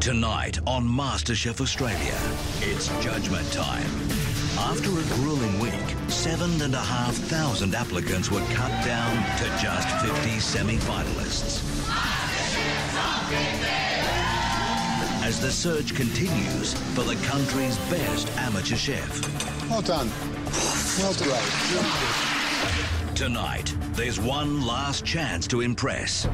Tonight on MasterChef Australia, it's judgment time. After a grueling week, 7,500 applicants were cut down to just 50 semi-finalists. As the search continues for the country's best amateur chef. Well done. Well done. Tonight, there's one last chance to impress.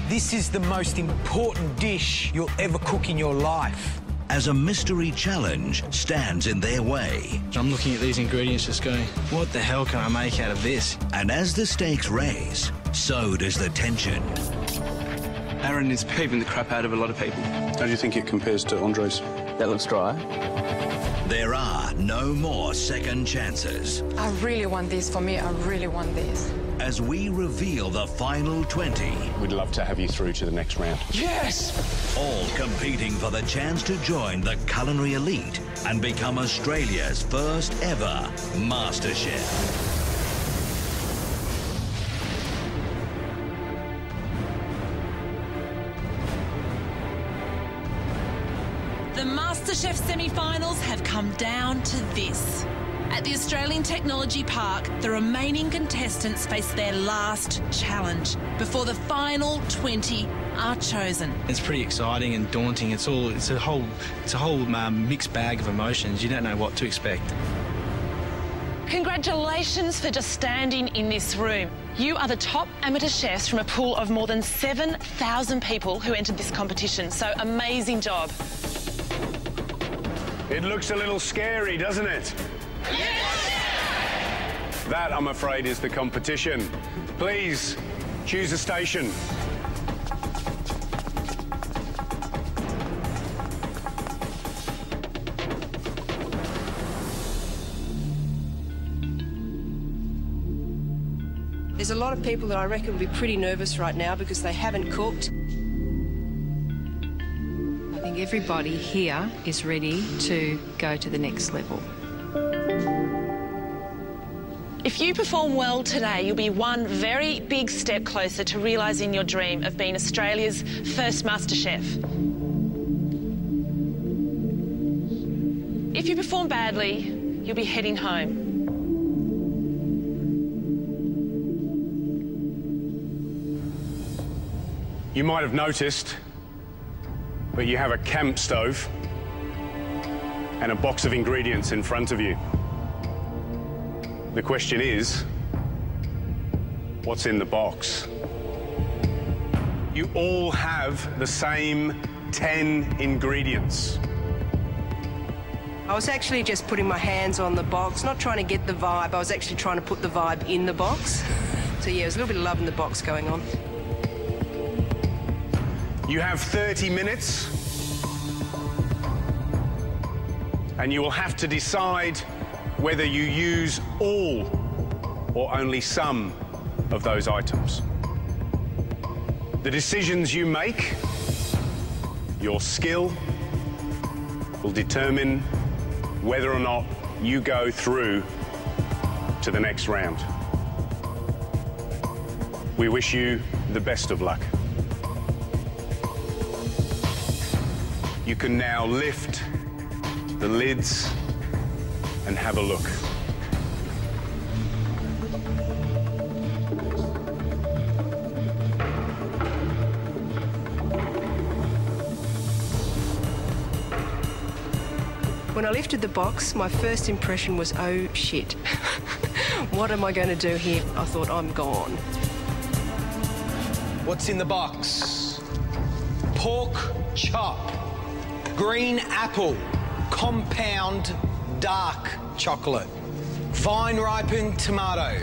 This is the most important dish you'll ever cook in your life. As a mystery challenge stands in their way. I'm looking at these ingredients just going, what the hell can I make out of this? And as the stakes raise, so does the tension. Aaron is peeving the crap out of a lot of people. How do you think it compares to Andre's? That looks dry. There are no more second chances. I really want this for me. I really want this. As we reveal the final 20. We'd love to have you through to the next round. Yes! All competing for the chance to join the culinary elite and become Australia's first ever MasterChef. The MasterChef semi-finals have come down to this. At the Australian Technology Park, the remaining contestants face their last challenge before the final 20 are chosen. It's pretty exciting and daunting. It's a whole mixed bag of emotions. You don't know what to expect. Congratulations for just standing in this room. You are the top amateur chefs from a pool of more than 7,000 people who entered this competition, so amazing job. It looks a little scary, doesn't it? Yes! That, I'm afraid, is the competition. Please, choose a station. There's a lot of people that I reckon will be pretty nervous right now because they haven't cooked. I think everybody here is ready to go to the next level. If you perform well today, you'll be one very big step closer to realising your dream of being Australia's first MasterChef. If you perform badly, you'll be heading home. You might have noticed, but you have a camp stove and a box of ingredients in front of you. The question is, what's in the box? You all have the same 10 ingredients. I was actually just putting my hands on the box, not trying to get the vibe. I was actually trying to put the vibe in the box. So yeah, there's a little bit of love in the box going on. You have 30 minutes, and you will have to decide whether you use all or only some of those items. The decisions you make, your skill, will determine whether or not you go through to the next round. We wish you the best of luck. You can now lift the lids and have a look. When I lifted the box, my first impression was, oh shit. What am I going to do here? I thought, I'm gone. What's in the box? Pork chop, green apple, compound dark chocolate, vine-ripened tomato,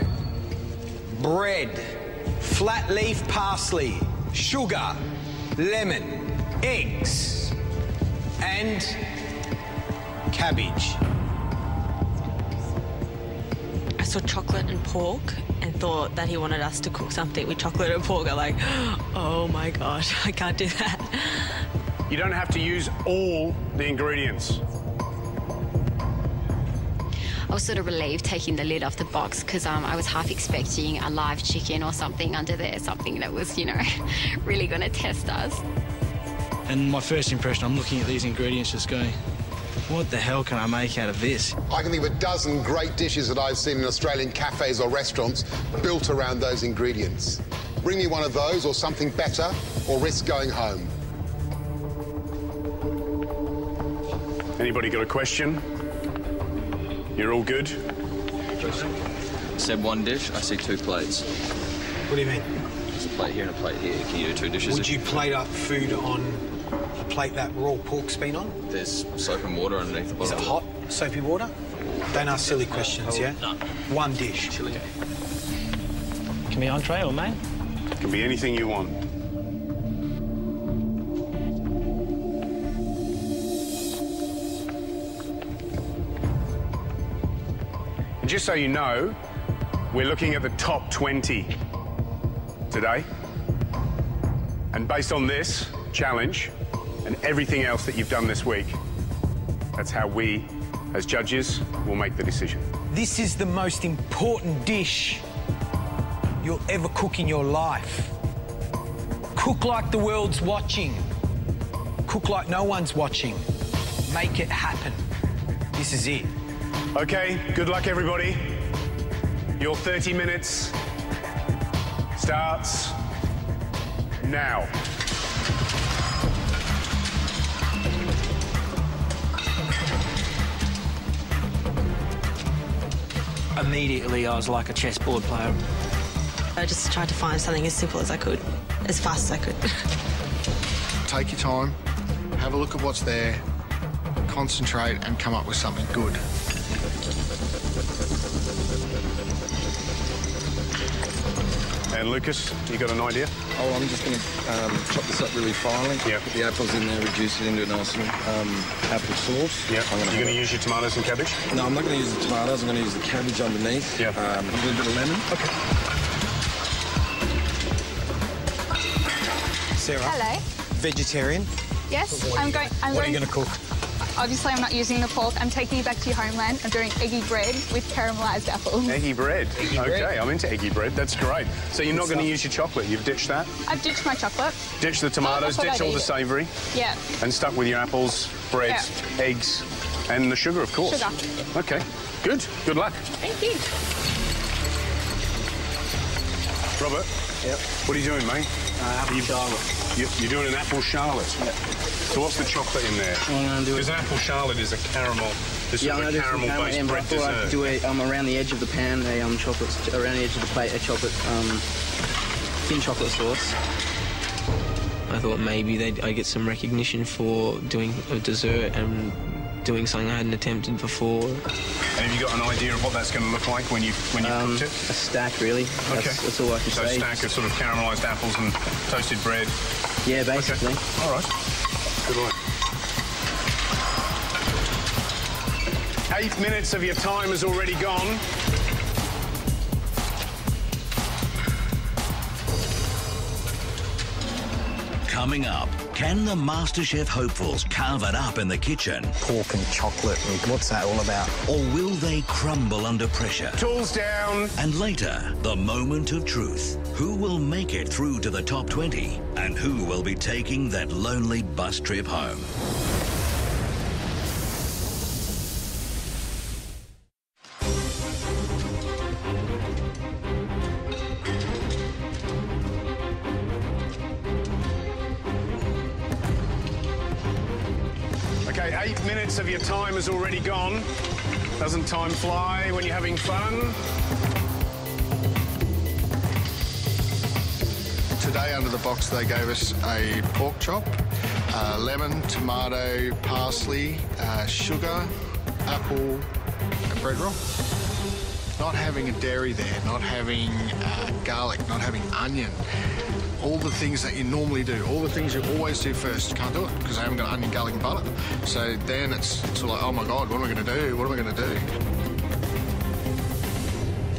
bread, flat leaf parsley, sugar, lemon, eggs, and cabbage. I saw chocolate and pork and thought that he wanted us to cook something with chocolate and pork. I'm like, oh my gosh, I can't do that. You don't have to use all the ingredients. I was sort of relieved taking the lid off the box because I was half expecting a live chicken or something under there, something that was, you know, really going to test us. And my first impression, I'm looking at these ingredients just going, what the hell can I make out of this? I can think of a dozen great dishes that I've seen in Australian cafes or restaurants built around those ingredients. Bring me one of those or something better, or risk going home. Anybody got a question? You're all good? Said one dish, I see 2 plates. What do you mean? There's a plate here and a plate here. Can you do 2 dishes? Would you plate up food on a plate that raw pork's been on? There's soap and water underneath the bottom. Is it hot, soapy water? Don't ask silly questions, yeah? No. One dish. Chili. Can be entree or main? It can be anything you want. And just so you know, we're looking at the top 20 today. And based on this challenge and everything else that you've done this week, that's how we, as judges, will make the decision. This is the most important dish you'll ever cook in your life. Cook like the world's watching. Cook like no one's watching. Make it happen. This is it. Okay, good luck, everybody. Your 30 minutes starts now. Immediately, I was like a chessboard player. I just tried to find something as simple as I could, as fast as I could. Take your time, have a look at what's there, concentrate and come up with something good. And Lucas, you got an idea? Oh, I'm just going to chop this up really finely. Yeah. Put the apples in there, reduce it into a nice apple sauce. Yeah. You're going to use your tomatoes and cabbage? No, I'm not going to use the tomatoes. I'm going to use the cabbage underneath. Yeah. A little bit of lemon. Okay. Sarah. Hello. Vegetarian. Yes, I'm going. What are you going to cook? Obviously, I'm not using the pork. I'm taking you back to your homeland. I'm doing eggy bread with caramelised apples. Eggy bread. Eggy okay, bread. I'm into eggy bread. That's great. So you're not going to use your chocolate. You've ditched that? I've ditched my chocolate. Ditched the tomatoes, I thought ditched I'd all the eat it. savoury. Yeah. And stuck with your apples, bread, eggs, and the sugar, of course. Sugar. Okay, good. Good luck. Thank you. Robert? Yep. What are you doing, mate? Apple charlotte. You're doing an apple charlotte? Yep. So what's the chocolate in there? I'm going to do Because an apple charlotte is a caramel. This is a caramel-based bread I thought I'd do it around the edge of the pan, chocolate, around the edge of the plate, a chocolate, thin chocolate sauce. I thought maybe I'd get some recognition for doing a dessert and doing something I hadn't attempted before. And have you got an idea of what that's going to look like when you cooked it? A stack, really. Okay. That's all I can say. So a stack of sort of caramelised apples and toasted bread. Yeah, basically. Okay. All right. Good luck. 8 minutes of your time has already gone. Coming up, can the MasterChef hopefuls carve it up in the kitchen? Pork and chocolate, what's that all about? Or will they crumble under pressure? Tools down. And later, the moment of truth. Who will make it through to the top 20? And who will be taking that lonely bus trip home? Okay, 8 minutes of your time has already gone. Doesn't time fly when you're having fun? Today under the box they gave us a pork chop, lemon, tomato, parsley, sugar, apple and bread roll. Not having a dairy there, not having garlic, not having onion. All the things that you normally do, all the things you always do first, can't do it because I haven't got onion, garlic and butter. So then it's like, oh my God, what am I going to do? What am I going to do?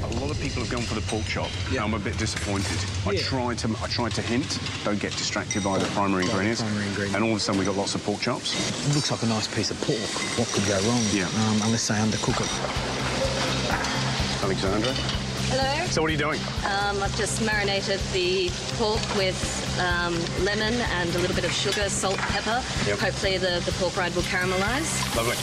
A lot of people have gone for the pork chop. Yeah. I'm a bit disappointed. I tried to hint, don't get distracted by the primary ingredients. And all of a sudden we got lots of pork chops. It looks like a nice piece of pork. What could go wrong? Yeah. Unless they undercook it. Alexandra? Hello. So what are you doing? I've just marinated the pork with lemon and a little bit of sugar, salt, pepper. Yep. Hopefully the pork rind will caramelise. Lovely.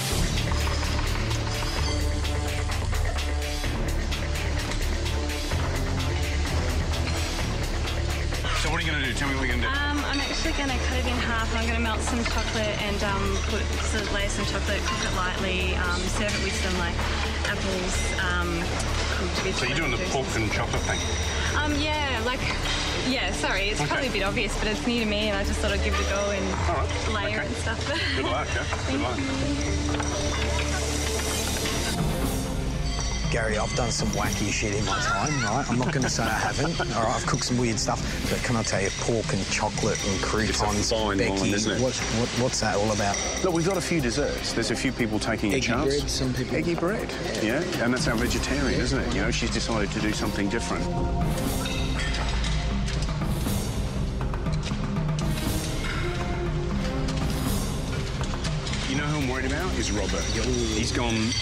So what are you going to do? Tell me what you're going to do. I'm actually going to cut it in half. I'm going to melt some chocolate and layer some chocolate, cook it lightly, serve it with some like apples. So you're doing the pork and chocolate thing? Sorry, it's probably a bit obvious, but it's new to me, and I just thought I'd give it a go and layer it and stuff. Good luck, Good luck. Gary, I've done some wacky shit in my time, right? I'm not going to say I haven't. All right, I've cooked some weird stuff, but can I tell you, pork and chocolate and croutons, it's a fine Becky, line, isn't it? What's that all about? Look, we've got a few desserts. There's a few people taking a chance. Eggy bread, some people. Eggy bread, yeah. And that's our vegetarian, isn't it? You know, she's decided to do something different. You know who I'm worried about? Is Robert. He's gone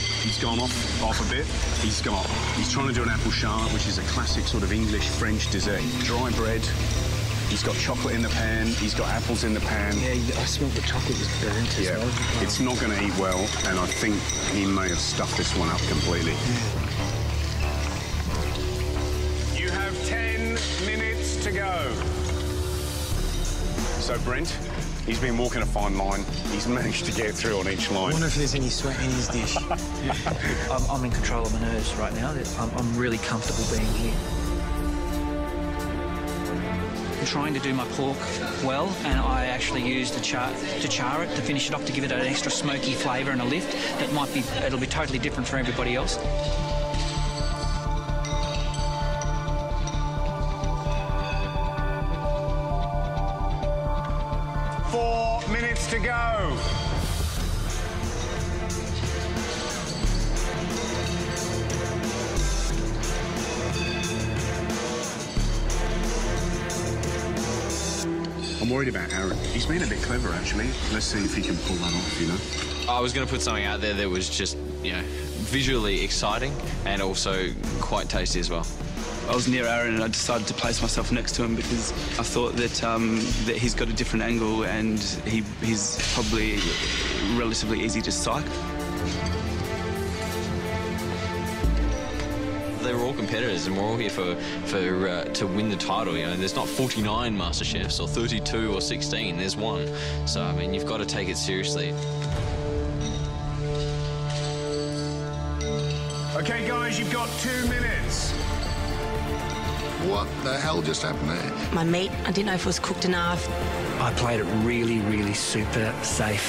off a bit. He's trying to do an apple charlotte, which is a classic sort of English French dessert. Dry bread. He's got chocolate in the pan. He's got apples in the pan. Yeah, I smelled the chocolate was burnt as well. It's not going to eat well, and I think he may have stuffed this one up completely. Yeah. You have 10 minutes to go. So, Brent, he's been walking a fine line. He's managed to get through on each line. I wonder if there's any sweat in his dish. I'm in control of my nerves right now. I'm really comfortable being here. I'm trying to do my pork well, and I actually use to char it, to finish it off, to give it an extra smoky flavour and a lift it'll be totally different for everybody else. To go. I'm worried about Aaron. He's been a bit clever, actually. Let's see if he can pull that off, you know? I was going to put something out there that was just, visually exciting and also quite tasty as well. I was near Aaron and I decided to place myself next to him because I thought that that he's got a different angle and he's probably relatively easy to psych. They're all competitors and we're all here to win the title. You know, there's not 49 MasterChefs or 32 or 16. There's one. So I mean, you've got to take it seriously. Okay, guys, you've got 2 minutes. What the hell just happened there? My meat, I didn't know if it was cooked enough. I played it really, really super safe.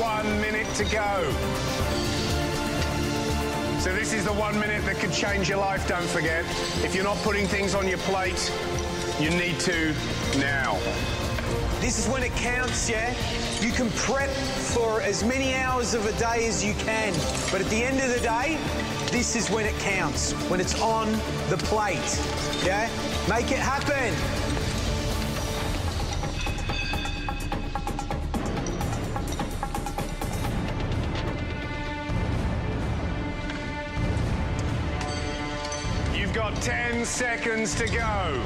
One minute to go. So this is the 1 minute that could change your life, don't forget. If you're not putting things on your plate, you need to now. This is when it counts, yeah? You can prep for as many hours of a day as you can, but at the end of the day, this is when it counts, when it's on the plate, yeah? Make it happen. You've got 10 seconds to go.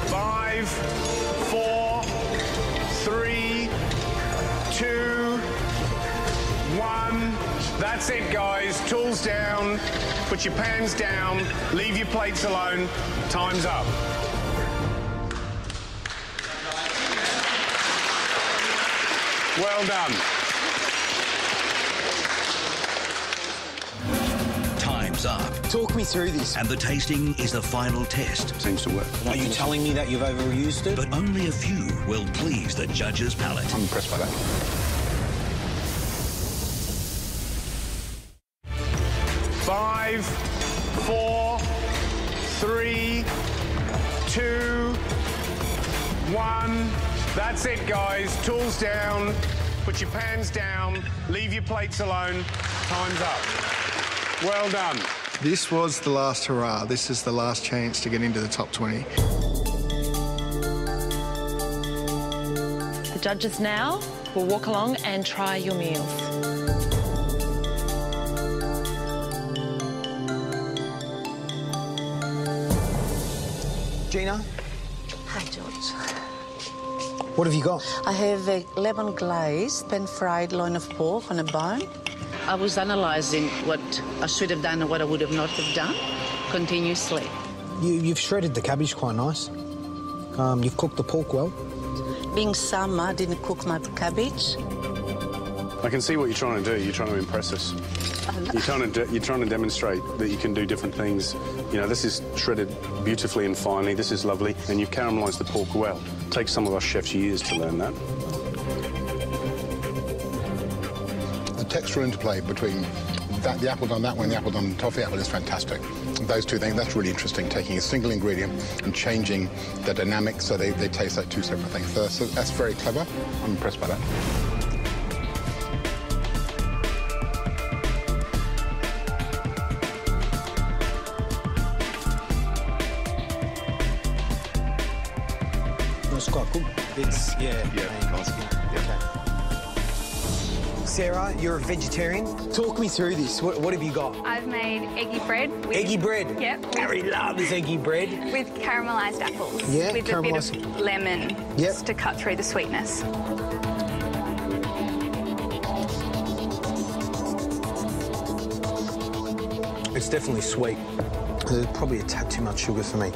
5, 4, 3, 2, 1. That's it, guys. Tools down. Put your pans down. Leave your plates alone. Time's up. Well done. Time's up. Talk me through this. And the tasting is the final test. Seems to work. Are you telling me that you've overused it? But only a few will please the judge's palate. I'm impressed by that. 5, 4, 3, 2, 1. That's it, guys. Tools down. Put your pans down. Leave your plates alone. Time's up. Well done. This was the last hurrah. This is the last chance to get into the top 20. The judges now will walk along and try your meals. Gina, Hi, George. what have you got? I have a lemon glazed pan-fried loin of pork on a bone. I was analysing what I should have done and what I would have not have done continuously. You've shredded the cabbage quite nice. You've cooked the pork well. Being summer, I didn't cook my cabbage. I can see what you're trying to do. You're trying to impress us. You're trying to demonstrate that you can do different things. You know, this is shredded beautifully and finely. This is lovely, and you've caramelised the pork well. It takes some of us chefs years to learn that. The textural interplay between the apple done that way and the apple done toffee apple is fantastic. Those two things, that's really interesting, taking a single ingredient and changing the dynamics so they taste like two separate things. So that's very clever. I'm impressed by that. It's quite good. It's, Okay. Sarah, you're a vegetarian. Talk me through this. What have you got? I've made eggy bread. Eggy bread? Yep. Gary loves eggy bread. With caramelised apples. Yeah, with a bit of lemon just to cut through the sweetness. It's definitely sweet. There's probably a tad too much sugar for me.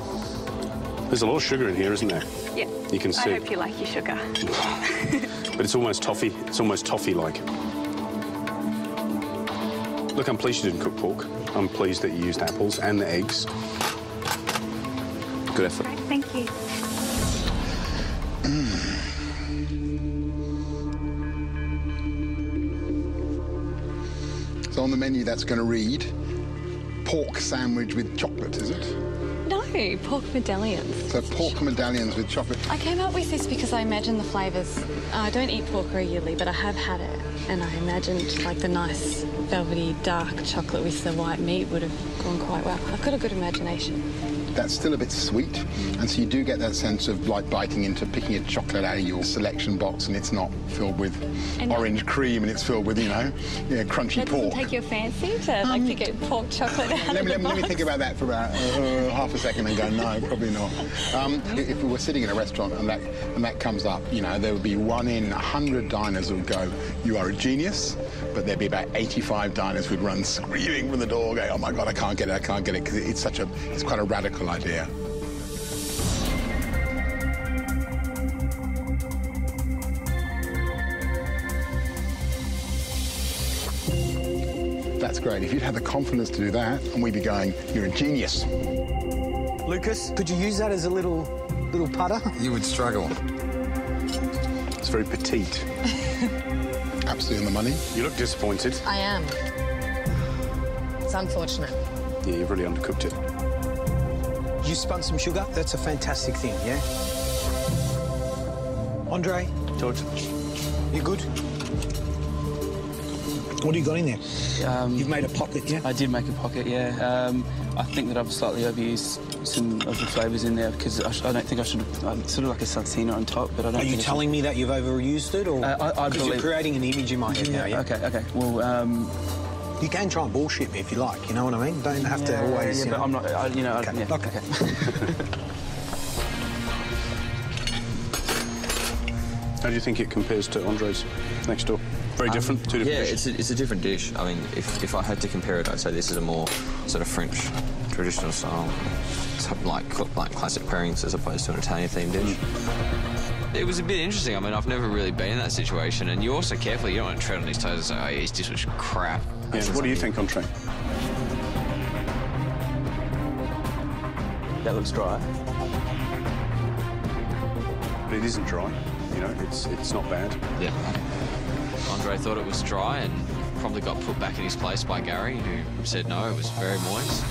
There's a lot of sugar in here, isn't there? Yeah. You can see. I hope you like your sugar. But it's almost toffee. It's almost toffee-like. Look, I'm pleased you didn't cook pork. I'm pleased that you used apples and the eggs. Good effort. Right, thank you. So on the menu, that's going to read pork sandwich with chocolate, is it? No, pork medallions. So pork medallions with chocolate. I came up with this because I imagine the flavours. I don't eat pork regularly, but I have had it, and I imagined like the nice velvety dark chocolate with the white meat would have gone quite well. I've got a good imagination. That's still a bit sweet, and so you do get that sense of like biting into picking a chocolate out of your selection box, and it's not filled with orange cream, and it's filled with, crunchy That pork. doesn't take your fancy to like pick a pork chocolate out of the box. Let me think about that for about half a second and go, no, probably not. If we were sitting in a restaurant and that comes up, there would be 1 in 100 diners who would go, you are a genius, but there'd be about 85 diners who'd run screaming from the door, going, oh my God, I can't get it, because it's quite a radical idea. That's great. If you'd had the confidence to do that, and we'd be going, you're a genius. Lucas, could you use that as a little putter? You would struggle. It's very petite. Absolutely on the money. You look disappointed. I am. It's unfortunate. Yeah, you've really undercooked it. You spun some sugar? That's a fantastic thing, yeah? Andre? George? You good? What do you got in there? You've made a pocket, yeah? I did make a pocket, yeah. I think that I've slightly overused some of the flavours in there because I don't think I should have... sort of like a salsina on top, but I don't Are you telling me that you've overused it, or...? Because you're creating an image in my head now, yeah? OK. Well, you can try and bullshit me if you like, you know what I mean? Don't have to always... Yeah, but I'm not... Okay. How do you think it compares to Andre's next door? Very different, two different dishes? Yeah, it's a different dish. I mean, if I had to compare it, I'd say this is a more sort of French traditional style, like classic pairings as opposed to an Italian-themed dish. It was a bit interesting. I mean, I've never really been in that situation, and you're also careful. You don't want to tread on his toes and say, oh, yeah, his dish was crap. Yeah, what do you think, Andre? That looks dry. But it isn't dry. It's not bad. Yeah. Andre thought it was dry and probably got put back in his place by Gary, who said no, it was very moist.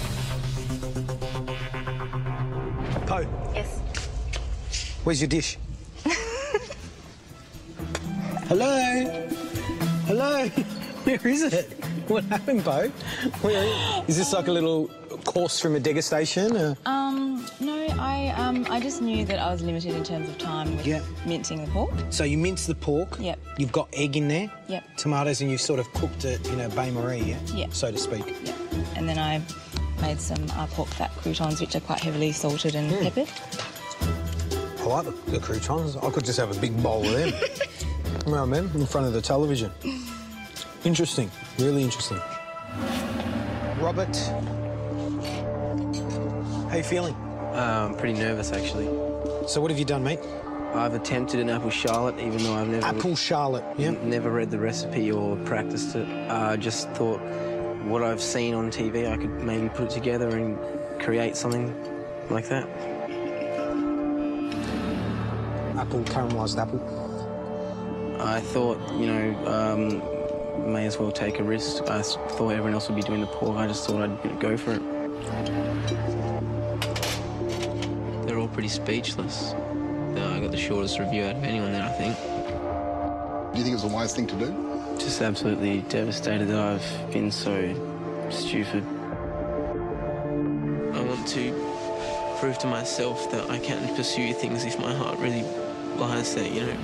Poe. Yes. Where's your dish? Hello? Hello? Where is it? What happened, Poe? Really? Is this like a little course from a degustation? Or? No, I just knew that I was limited in terms of time with mincing the pork. So you mince the pork. Yep. You've got egg in there. Yep. Tomatoes, and you've sort of cooked it, you know, bain-marie, yeah? Yep. So to speak. Yep. And then I made some pork fat croutons, which are quite heavily salted and peppered. I like the croutons. I could just have a big bowl of them. You know what I mean? In front of the television. Interesting. Really interesting. Robert, how you feeling? I'm pretty nervous, actually. So what have you done, mate? I've attempted an apple charlotte, even though I've never... Apple charlotte, yeah? Never read the recipe or practiced it. I just thought what I've seen on TV, I could maybe put it together and create something like that. Apple, caramelised apple. I thought, you know, may as well take a risk. I thought everyone else would be doing the pork. I just thought I'd go for it. They're all pretty speechless. I got the shortest review out of anyone there, I think. Do you think it was a wise thing to do? Just absolutely devastated that I've been so stupid. I want to prove to myself that I can pursue things if my heart really lies there, you know.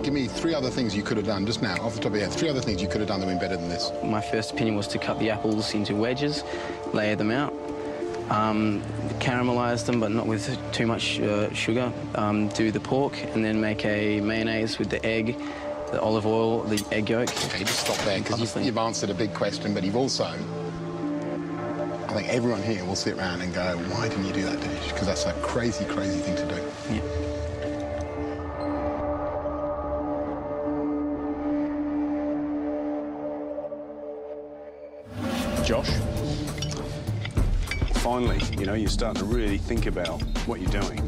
Give me 3 other things you could have done just now, off the top of your head. 3 other things you could have done that would be better than this. My first opinion was to cut the apples into wedges, layer them out, caramelise them, but not with too much sugar, do the pork, and then make a mayonnaise with the egg, the olive oil, the egg yolk. Okay, just stop there, because you've answered a big question, but you've also... I think everyone here will sit around and go, why didn't you do that dish? Because that's a crazy, crazy thing to do. Yeah. Josh, finally, you know, you're starting to really think about what you're doing.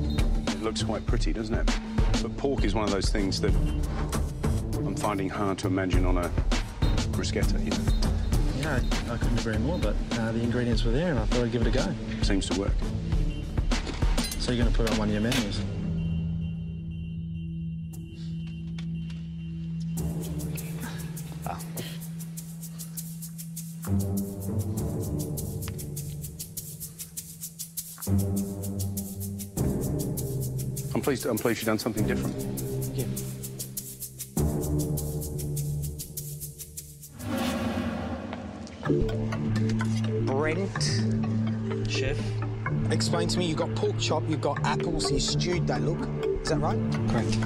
It looks quite pretty, doesn't it? But pork is one of those things that I'm finding hard to imagine on a bruschetta, you know. Yeah, I couldn't agree more, but the ingredients were there and I thought I'd give it a go. Seems to work. So you're going to put it on one of your menus? I'm pleased you've done something different. Yeah. Brent. Chef. Explain to me, you've got pork chop, you've got apples, you stewed they look. Is that right? Correct.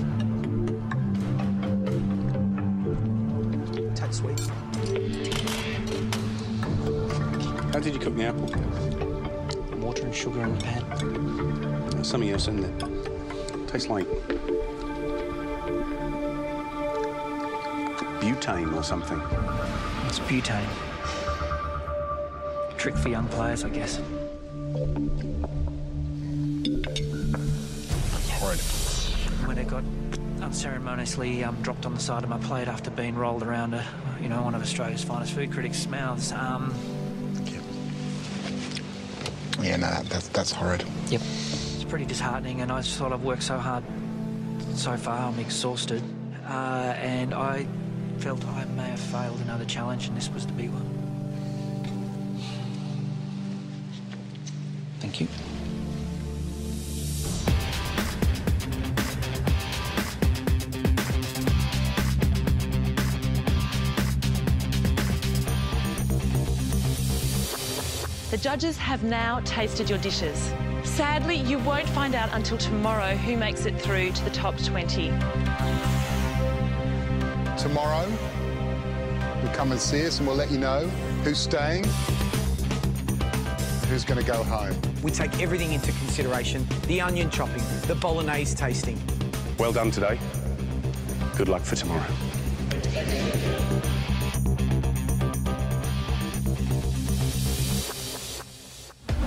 Tastes sweet. How did you cook the apple? Water and sugar in the pan. There's something else in there. Tastes like butane or something. It's butane. Trick for young players, I guess. Horrid. When it got unceremoniously dropped on the side of my plate after being rolled around, you know, one of Australia's finest food critics' mouths. Yeah, no, that's horrid. Yep. It's pretty disheartening, and I just thought I've worked so hard so far. I'm exhausted, and I felt I may have failed another challenge, and this was the big one. Thank you. The judges have now tasted your dishes. Sadly, you won't find out until tomorrow who makes it through to the top 20. Tomorrow, you'll come and see us and we'll let you know who's staying, who's going to go home. We take everything into consideration. The onion chopping, the bolognese tasting. Well done today. Good luck for tomorrow.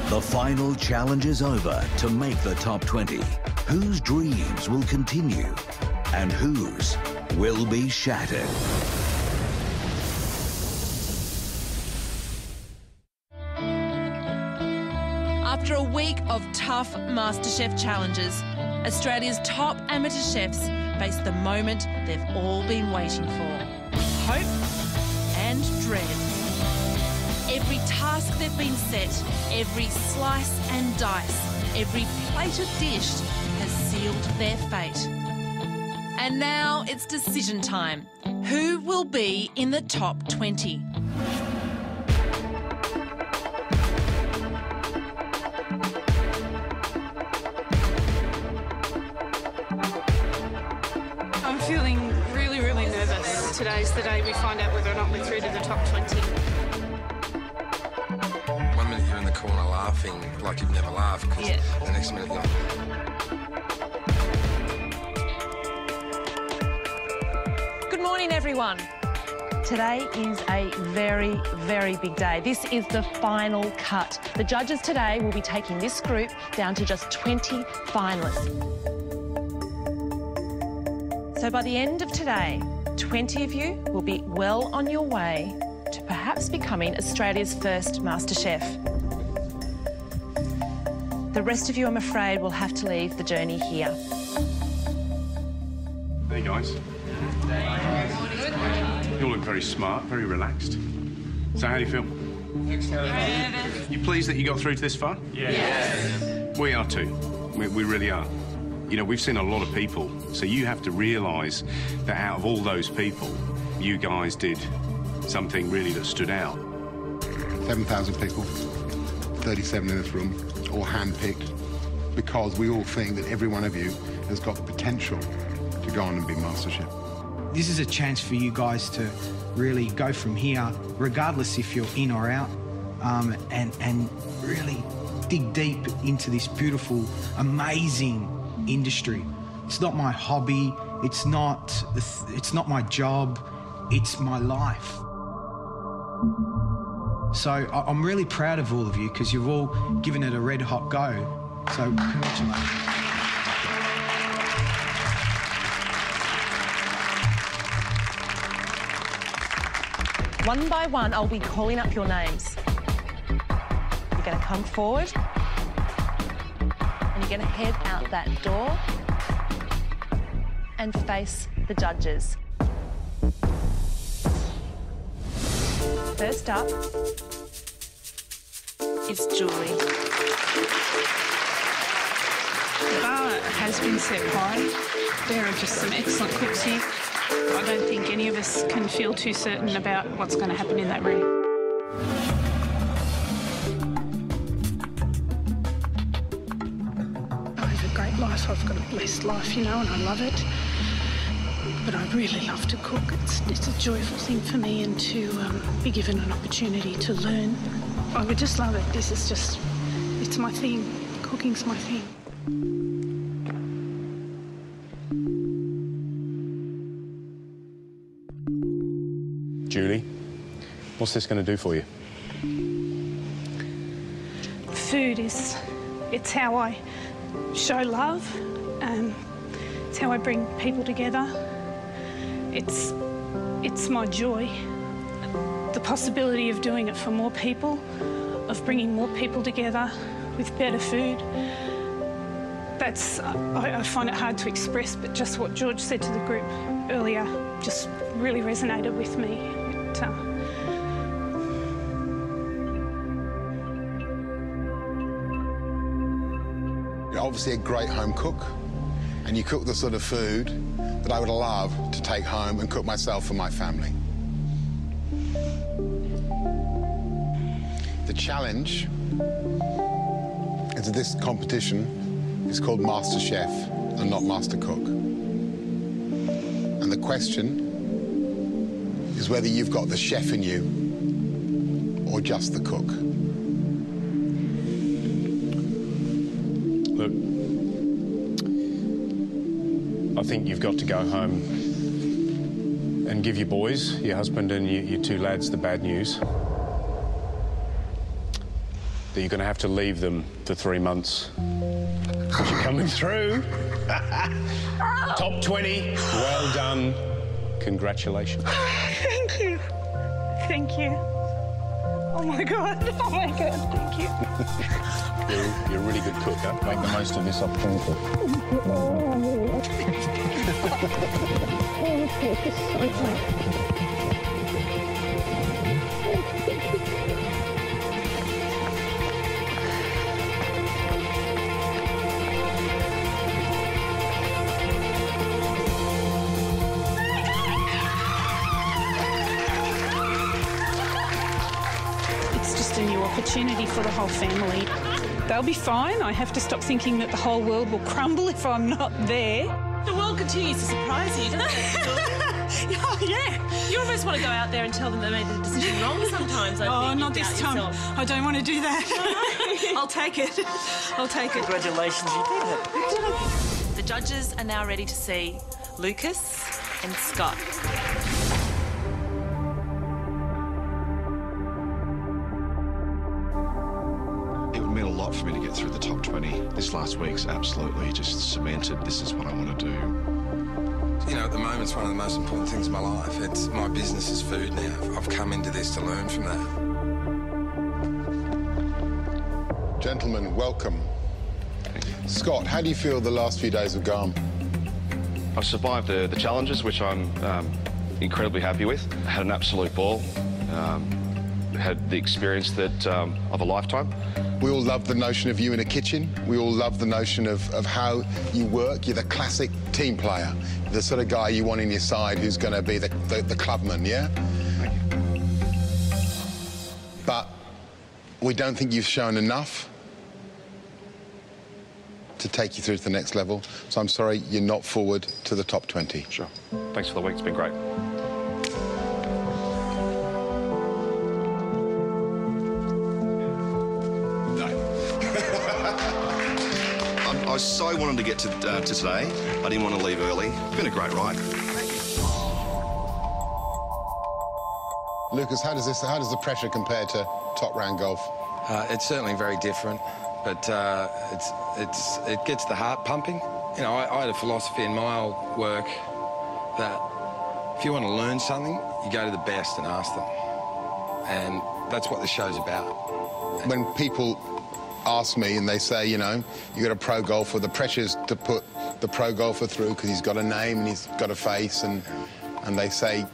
The final challenge is over to make the top 20. Whose dreams will continue and whose will be shattered? After a week of tough MasterChef challenges, Australia's top amateur chefs face the moment they've all been waiting for, with hope and dread. Every task they've been set, every slice and dice, every plated dish has sealed their fate. And now it's decision time. Who will be in the top 20? I'm feeling really, really nervous. Today's the day we find out whether or not we're through to the top 20. 1 minute you're in the corner laughing like you've never laughed, because the next minute you're... Good morning, everyone. Today is a very, very big day. This is the final cut. The judges today will be taking this group down to just 20 finalists. So by the end of today, 20 of you will be well on your way to perhaps becoming Australia's first MasterChef. The rest of you, I'm afraid, will have to leave the journey here. Hey, guys. You all look very smart, very relaxed. So how do you feel? You pleased that you got through to this far? Yes. We are too. We really are. You know, we've seen a lot of people, so you have to realise that out of all those people, you guys did something really that stood out. 7,000 people, 37 in this room, all hand-picked, because we all think that every one of you has got the potential to go on and be MasterChef. This is a chance for you guys to really go from here, regardless if you're in or out, and really dig deep into this beautiful, amazing industry. It's not my hobby, it's not my job, it's my life. So I'm really proud of all of you because you've all given it a red hot go. So congratulations. One by one, I'll be calling up your names. You're going to come forward and you're going to head out that door and face the judges. First up is Julie. The bar has been set high. There are just some excellent cooks here. I don't think any of us can feel too certain about what's going to happen in that room. I have a great life. I've got a blessed life, you know, and I love it. But I really love to cook. It's a joyful thing for me, and to be given an opportunity to learn. I would just love it. This is just, it's my thing. Cooking's my thing. Julie, what's this going to do for you? Food is, it's how I show love. It's how I bring people together. It's my joy. The possibility of doing it for more people, of bringing more people together with better food. That's, I find it hard to express, but just what George said to the group earlier just really resonated with me. You're obviously a great home cook, and you cook the sort of food that I would love to take home and cook myself for my family. The challenge is that this competition is called MasterChef and not Master Cook. And the question is whether you've got the chef in you or just the cook. Look, I think you've got to go home and give your boys, your husband and your two lads, the bad news. That you're going to have to leave them for 3 months. Because you're coming through. Top 20, well done. Congratulations. Thank you. Thank you. Oh my God. Oh my God. Thank you. You're a really good cook, huh? Make the most of this opportunity. opportunity for the whole family. They'll be fine. I have to stop thinking that the whole world will crumble if I'm not there. The world continues to surprise you, doesn't it? Oh, yeah. You almost want to go out there and tell them they made the decision wrong sometimes. I think, not this time. yourself. I don't want to do that. I'll take it. I'll take it. Congratulations, you did it. The judges are now ready to see Lucas and Scott. It would mean a lot for me to get through the top 20. This last week's absolutely just cemented this is what I want to do. You know, at the moment, it's one of the most important things in my life. It's my business is food now. I've come into this to learn from that. Gentlemen, welcome. Scott, how do you feel the last few days have gone? I've survived the challenges, which I'm incredibly happy with. I had an absolute ball. Had the experience that of a lifetime. We all love the notion of you in a kitchen. We all love the notion of how you work. You're the classic team player, the sort of guy you want in your side who's going to be the clubman, yeah? But we don't think you've shown enough to take you through to the next level. So I'm sorry you're not forward to the top 20. Sure. Thanks for the week. It's been great. I so wanted to get to today. I didn't want to leave early. It's been a great ride. Lucas, how does the pressure compare to top round golf? It's certainly very different, but it gets the heart pumping. You know, I had a philosophy in my old work that if you want to learn something, you go to the best and ask them. And that's what the show's about. When people ask me and they say, you know, you got a pro golfer, the pressure's to put the pro golfer through because he's got a name and he's got a face, and they say,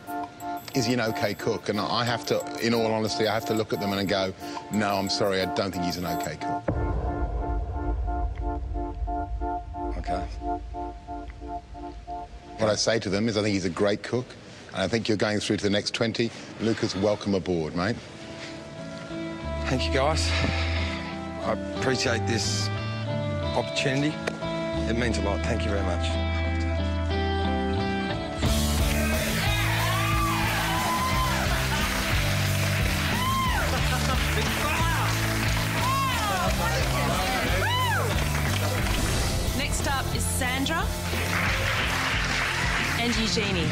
is he an okay cook? And I have to, in all honesty, I have to look at them and go, no, I'm sorry, I don't think he's an okay cook. Okay. What I say to them is I think he's a great cook, and I think you're going through to the next 20. Lucas, welcome aboard, mate. Thank you, guys. I appreciate this opportunity. It means a lot. Thank you very much. Next up is Sandra and Eugenie.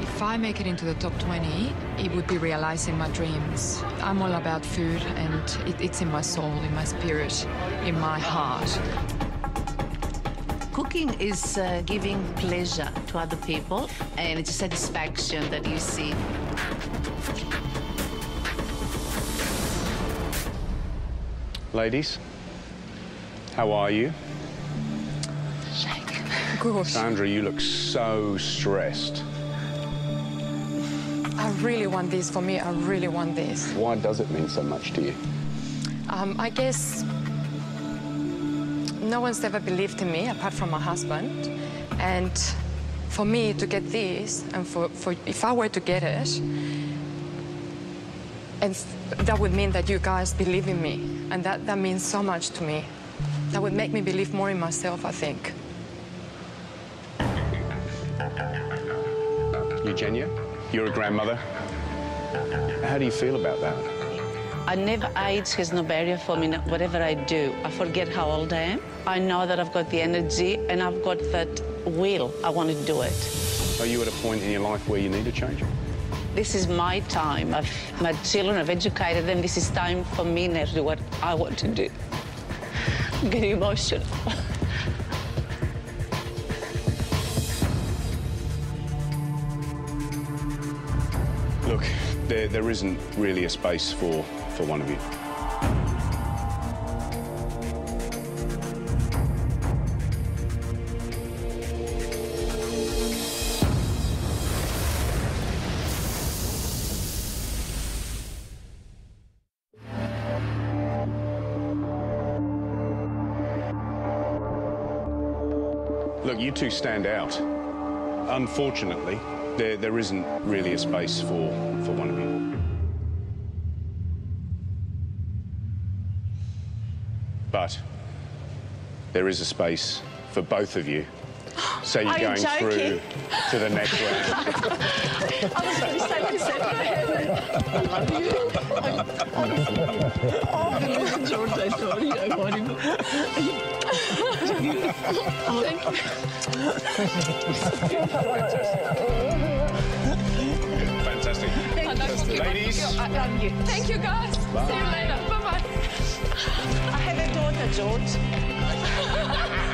If I make it into the top 20, it would be realizing my dreams. I'm all about food, and it's in my soul, in my spirit, in my heart. Cooking is giving pleasure to other people, and it's a satisfaction that you see. Ladies, how are you? Shake. Good. Sandra, you look so stressed. I really want this for me. I really want this. Why does it mean so much to you? I guess no one's ever believed in me apart from my husband. And for me to get this, and for if I were to get it, and that would mean that you guys believe in me. And that means so much to me. That would make me believe more in myself, I think. Eugenia, you're a grandmother. How do you feel about that? I never age has no barrier for me. Whatever I do, I forget how old I am. I know that I've got the energy and I've got that will. I want to do it. Are you at a point in your life where you need to change it? This is my time. My children, I've educated them. This is time for me now to do what I want to do. I'm getting emotional. Look, there isn't really a space for one of you. Look, you two stand out. unfortunately, there isn't really a space for one of you. But there is a space for both of you. So you're going through to the next round. I was going to say what you said, but I haven't. I love you. George, I told you I want him. Thank you. Fantastic. Fantastic. Ladies. I love you. Thank you, guys. Bye. See you later. Bye-bye. I have a daughter, George.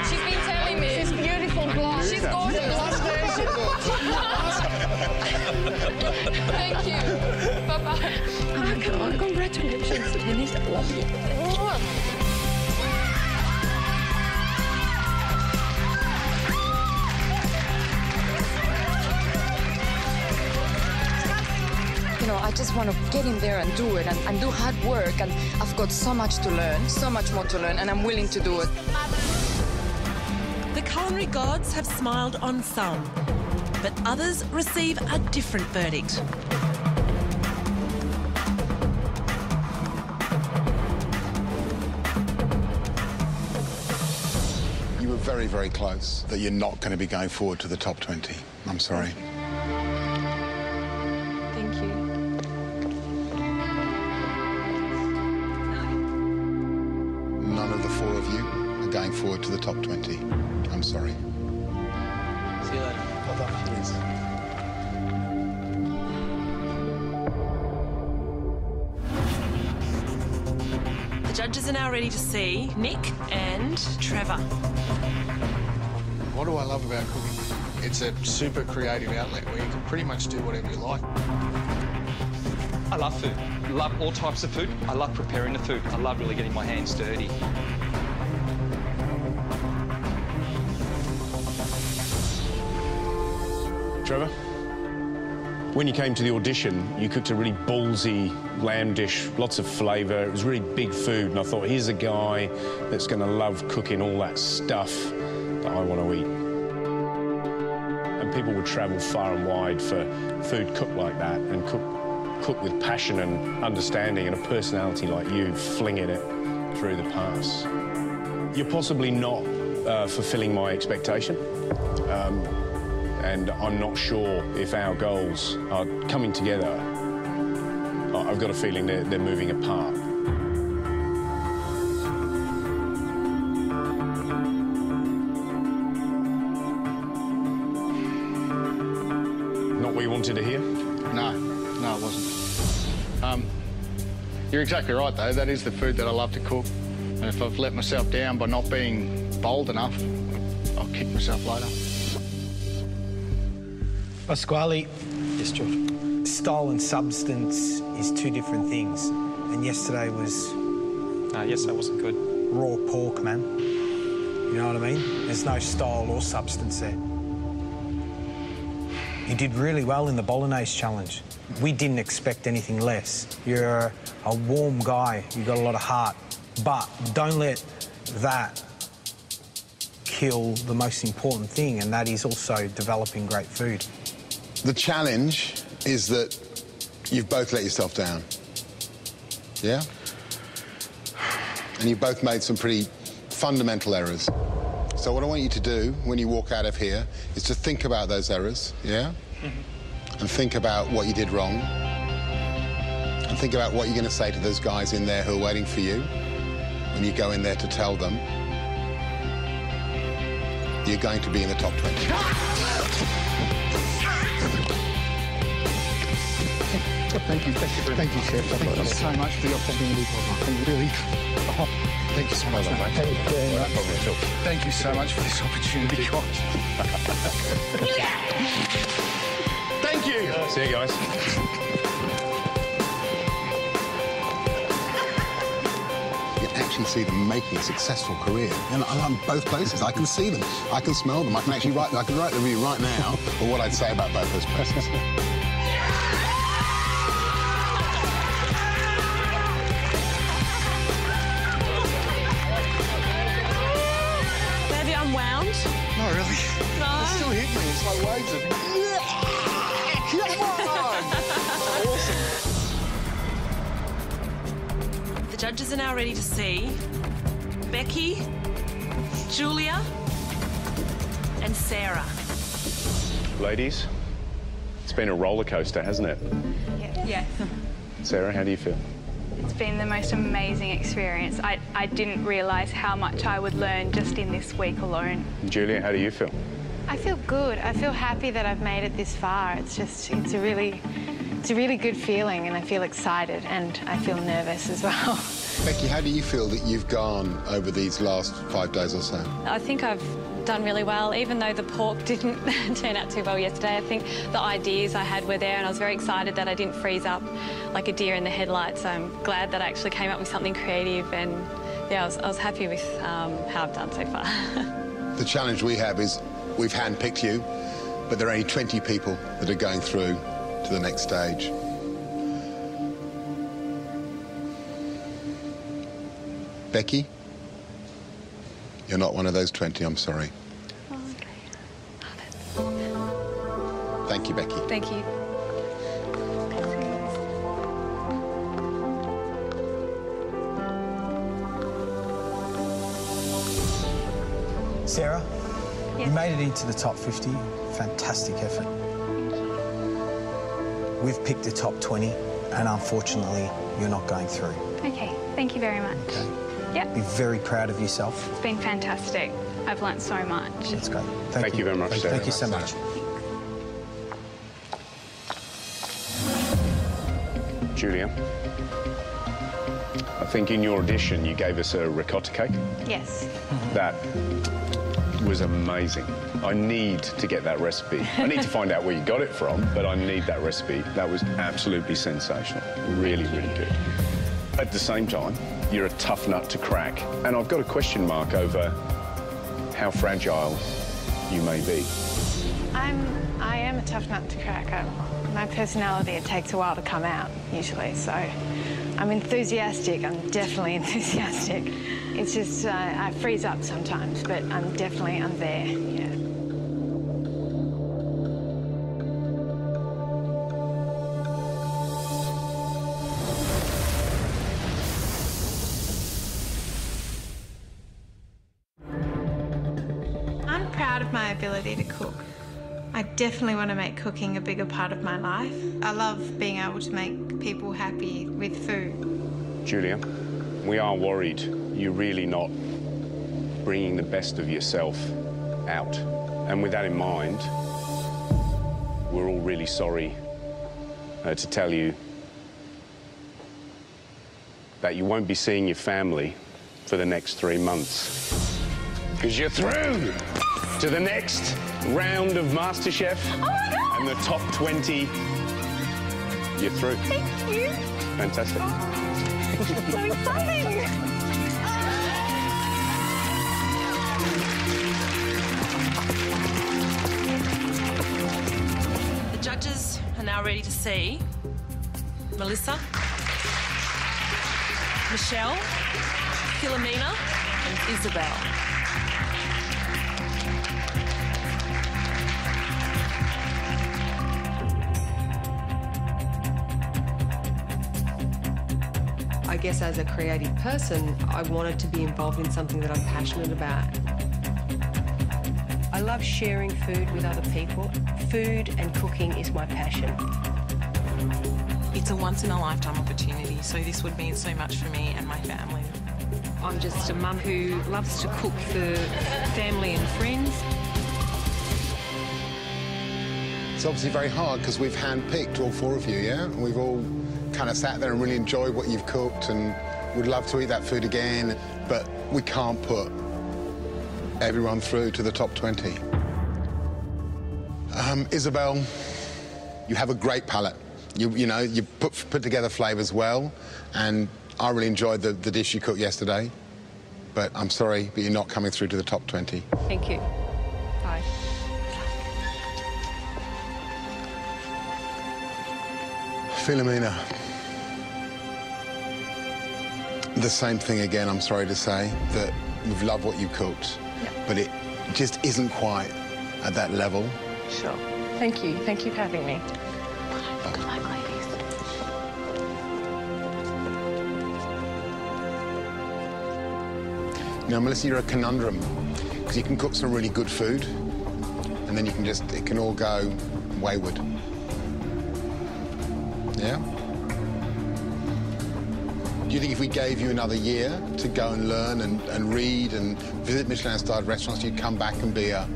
She's been telling me. She's beautiful, blonde. She's gorgeous. Thank you. Bye-bye. Oh, my God. Congratulations, Dennis. I love you. You know, I just want to get in there and do it and do hard work, and I've got so much to learn, so much more to learn, and I'm willing to do it. The culinary gods have smiled on some, but others receive a different verdict. You were very, very close that you're not going to be going forward to the top 20. I'm sorry. Thank you. None of the four of you are going forward to the top 20. I'm sorry. See you later. Please. The judges are now ready to see Nick and Trevor. What do I love about cooking? It's a super creative outlet where you can pretty much do whatever you like. I love food. I love all types of food. I love preparing the food. I love really getting my hands dirty. Trevor, when you came to the audition, you cooked a really ballsy lamb dish, lots of flavour. It was really big food, and I thought, here's a guy that's going to love cooking all that stuff that I want to eat. And people would travel far and wide for food cooked like that, and cook with passion and understanding, and a personality like you flinging it through the pass. You're possibly not fulfilling my expectation. And I'm not sure if our goals are coming together. I've got a feeling they're moving apart. Not what you wanted to hear? No, it wasn't. You're exactly right, though. That is the food that I love to cook. And if I've let myself down by not being bold enough, I'll kick myself later. Pasquale. Yes, George. Style and substance is two different things. And yesterday was... yesterday wasn't good. Raw pork, man. You know what I mean? There's no style or substance there. You did really well in the Bolognese challenge. We didn't expect anything less. You're a warm guy. You've got a lot of heart. But don't let that kill the most important thing, and that is also developing great food. The challenge is that you've both let yourself down. Yeah? And you've both made some pretty fundamental errors. So what I want you to do when you walk out of here is to think about those errors, yeah? And think about what you did wrong. And think about what you're going to say to those guys in there who are waiting for you when you go in there to tell them you're going to be in the top 20. Thank you, Chef. Thank you so much for the opportunity. Thank you so much, mate. Thank you so much for this opportunity. Thank you. See you guys. You can actually see them making a successful career. And I'm both places. I can see them. I can smell them. I can actually write the review right now of what I'd say about both those places. Have you unwound? Not really. No? It still hit me. It's like waves of judges are now ready to see Becky, Julia and Sarah. Ladies, it's been a roller coaster, hasn't it? Yes. Sarah, how do you feel? It's been the most amazing experience. I didn't realise how much I would learn just in this week alone. Julia, how do you feel? I feel good. I feel happy that I've made it this far. It's a really good feeling, and I feel excited, and I feel nervous as well. Becky, how do you feel that you've gone over these last 5 days or so? I think I've done really well, even though the pork didn't turn out too well yesterday. I think the ideas I had were there, and I was very excited that I didn't freeze up like a deer in the headlights. So I'm glad that I actually came up with something creative, and yeah, I was happy with how I've done so far. The challenge we have is we've handpicked you, but there are only 20 people that are going through to the next stage. Becky, you're not one of those 20, I'm sorry. Oh, okay. Thank you, Becky. Thank you. Sarah, you made it into the top 50. Fantastic effort. We've picked the top 20, and unfortunately, you're not going through. Okay, thank you very much. Okay. Yep. Be very proud of yourself. It's been fantastic. I've learnt so much. That's great. Thank you very much, Sarah. Thank you so much. Julia, I think in your audition you gave us a ricotta cake. Yes. That was amazing. I need to get that recipe. I need to find out where you got it from, but I need that recipe. That was absolutely sensational. Really, really good. At the same time, you're a tough nut to crack. And I've got a question mark over how fragile you may be. I am a tough nut to crack. My personality, it takes a while to come out, usually, so I'm enthusiastic. I'm definitely enthusiastic. It's just I freeze up sometimes, but I'm there, yeah. I'm proud of my ability to cook. I definitely want to make cooking a bigger part of my life. I love being able to make people happy with food. Julia, we are worried you're really not bringing the best of yourself out. And with that in mind, we're all really sorry to tell you that you won't be seeing your family for the next 3 months. Because you're through to the next round of MasterChef. Oh my God! And the top 20, you're through. Thank you. Fantastic. So exciting. The judges are now ready to see Melissa, Michelle, Philomena and Isabel. I guess as a creative person, I wanted to be involved in something that I'm passionate about. I love sharing food with other people. Food and cooking is my passion. It's a once-in-a-lifetime opportunity, so this would mean so much for me and my family. I'm just a mum who loves to cook for family and friends. It's obviously very hard because we've handpicked all 4 of you, yeah? And we've all kind of sat there and really enjoyed what you've cooked and would love to eat that food again, but we can't put everyone through to the top 20. Isabel, you have a great palate. You know, you put together flavours well, and I really enjoyed the dish you cooked yesterday, but I'm sorry, but you're not coming through to the top 20. Thank you. Bye. Philomena. The same thing again, I'm sorry to say, that we've loved what you cooked, but it just isn't quite at that level. Sure. Thank you. Thank you for having me. Good luck, ladies. Now, Melissa, you're a conundrum, because you can cook some really good food, and then you can just, it can all go wayward. Yeah? Do you think if we gave you another year to go and learn and read and visit Michelin-starred restaurants, you'd come back and be a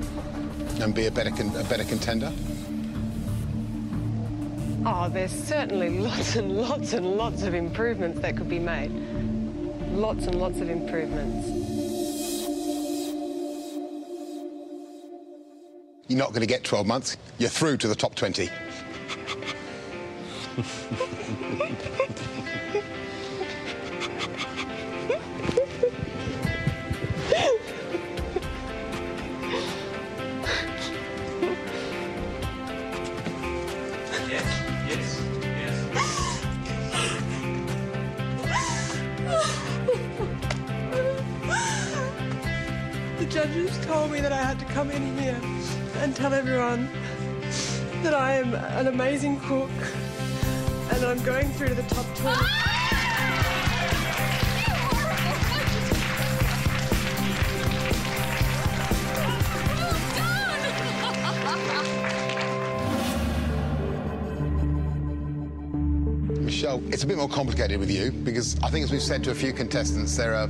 better contender? Oh, there's certainly lots and lots and lots of improvements that could be made. Lots and lots of improvements. You're not going to get 12 months. You're through to the top 20. The judges told me that I had to come in here and tell everyone that I am an amazing cook and I'm going through to the top 20. Michelle, it's a bit more complicated with you because I think, as we've said to a few contestants, there are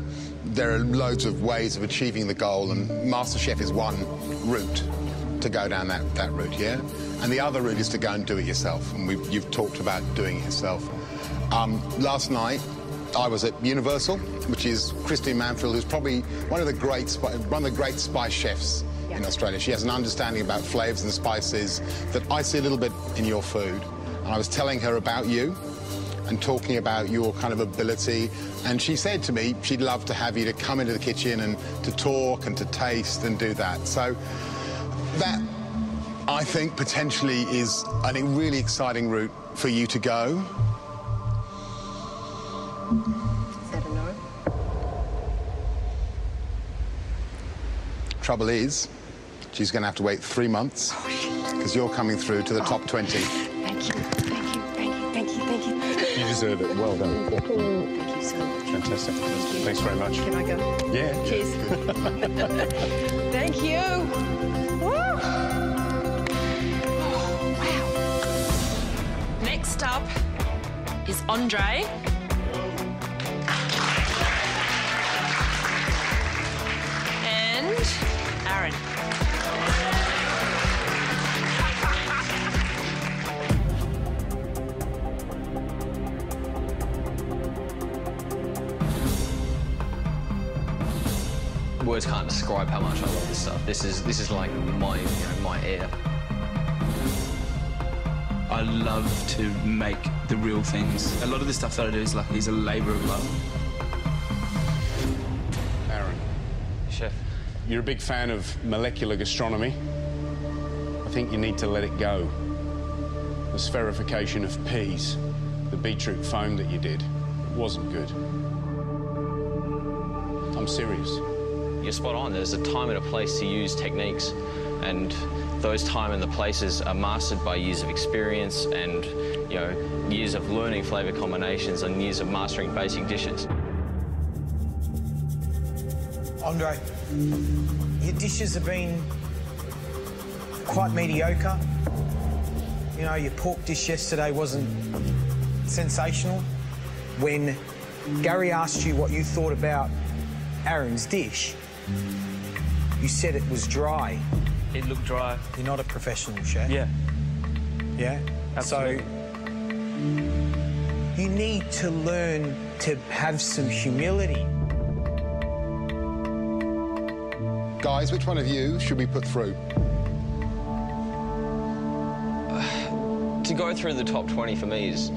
loads of ways of achieving the goal, and MasterChef is one route to go down that route, yeah? And the other route is to go and do it yourself, and you've talked about doing it yourself. Last night, I was at Universal, which is Christine Manfield, who's probably one of the great spice chefs in Australia. She has an understanding about flavours and spices that I see a little bit in your food. And I was telling her about you and talking about your kind of ability, and she said to me she'd love to have you to come into the kitchen and to talk and to taste and do that. So that, I think, potentially is a really exciting route for you to go. Is that a no? Trouble is, she's going to have to wait 3 months because you're coming through to the top 20. Thank you, thank you, thank you, thank you, thank you. You deserve it. Well done. Thank you so much. Fantastic. Thanks very much. Can I go? Yeah. Cheers. Thank you. Woo! Next up is Andre. And Aaron. Words can't describe how much I love this stuff. This is like my, my air. I love to make the real things. A lot of the stuff that I do is a labour of love. Aaron. Chef. You're a big fan of molecular gastronomy. I think you need to let it go. The spherification of peas, the beetroot foam that you did, it wasn't good. I'm serious. You're spot on. There's a time and a place to use techniques, and those time and the places are mastered by years of experience and, years of learning flavour combinations and years of mastering basic dishes. Andre, your dishes have been quite mediocre. Your pork dish yesterday wasn't sensational. When Gary asked you what you thought about Aaron's dish, you said it was dry. It looked dry. You're not a professional chef. Yeah. Yeah? Absolutely. So you need to learn to have some humility. Guys, which one of you should we put through? To go through the top 20 for me is,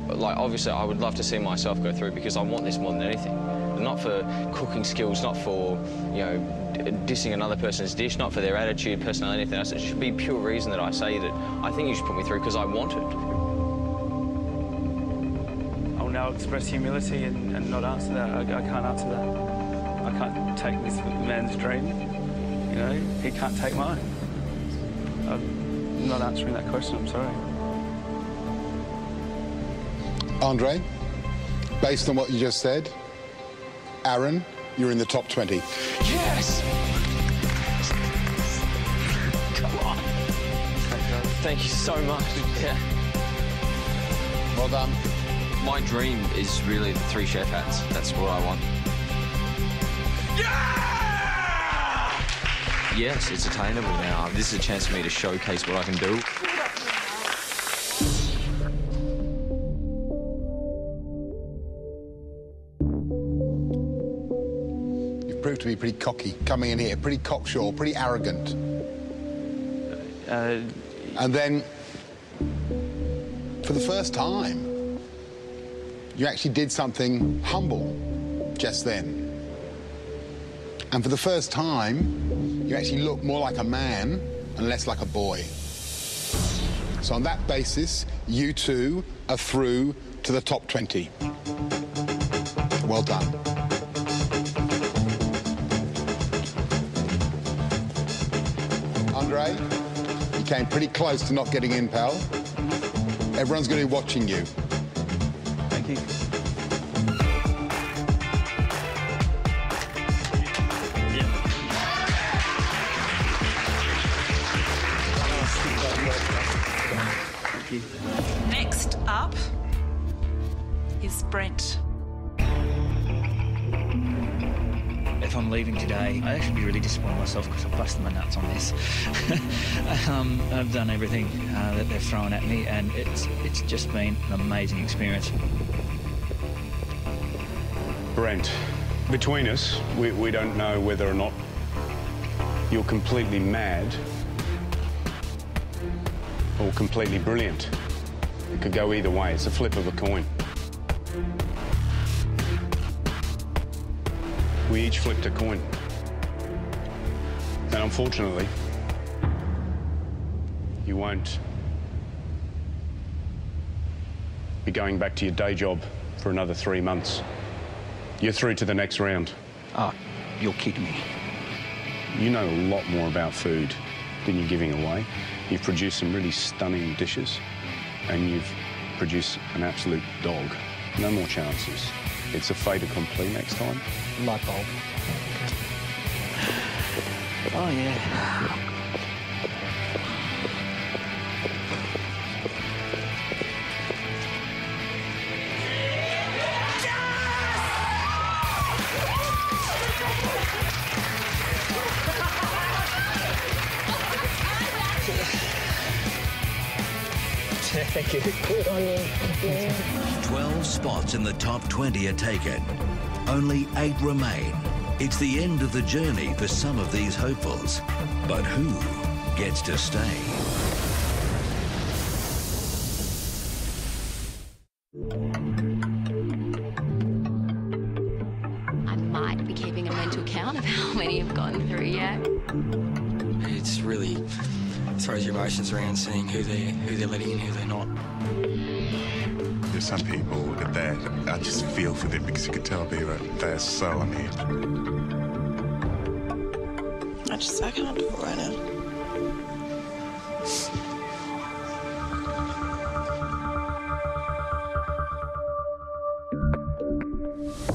obviously I would love to see myself go through because I want this more than anything. Not for cooking skills, not for, dissing another person's dish, not for their attitude, personality, anything else. It should be pure reason that I say that I think you should put me through because I want it. I'll now express humility and not answer that. I can't answer that. I can't take this man's dream. He can't take mine. I'm not answering that question, I'm sorry. Andre, based on what you just said, Aaron you're in the top 20. Yes! Come on. Thank you so much. Yeah. Well done. My dream is really the 3 chef hats. That's what I want. Yes, it's attainable now. This is a chance for me to showcase what I can do. You've proved to be pretty cocky, coming in here, pretty cocksure, pretty arrogant. And then, for the first time, you actually did something humble just then. And for the first time, you actually look more like a man and less like a boy. So on that basis, you two are through to the top 20. Well done. Andre, you came pretty close to not getting in, pal. Everyone's going to be watching you. Thank you. Next up is Brent. If I'm leaving today, I'd actually be really disappointed in myself because I've busted my nuts on this. I've done everything that they've thrown at me, and it's just been an amazing experience. Brent, between us, we don't know whether or not you're completely mad or completely brilliant. It could go either way. It's a flip of a coin. We each flipped a coin. And unfortunately, you won't be going back to your day job for another 3 months. You're through to the next round. Oh, you're kidding me. You know a lot more about food than you're giving away. You've produced some really stunning dishes, and you've produced an absolute dog. No more chances. It's a fait accompli next time. Light bulb. Oh, yeah. Thank you. Good on you. 12 spots in the top 20 are taken. Only 8 remain. It's the end of the journey for some of these hopefuls. But who gets to stay? I might be keeping a mental count of how many have gone through yet. It's really throws your emotions around, seeing who they're letting in, who they're not. There's some people that I just feel for them because you can tell they're so unhinged. I can't do it right now.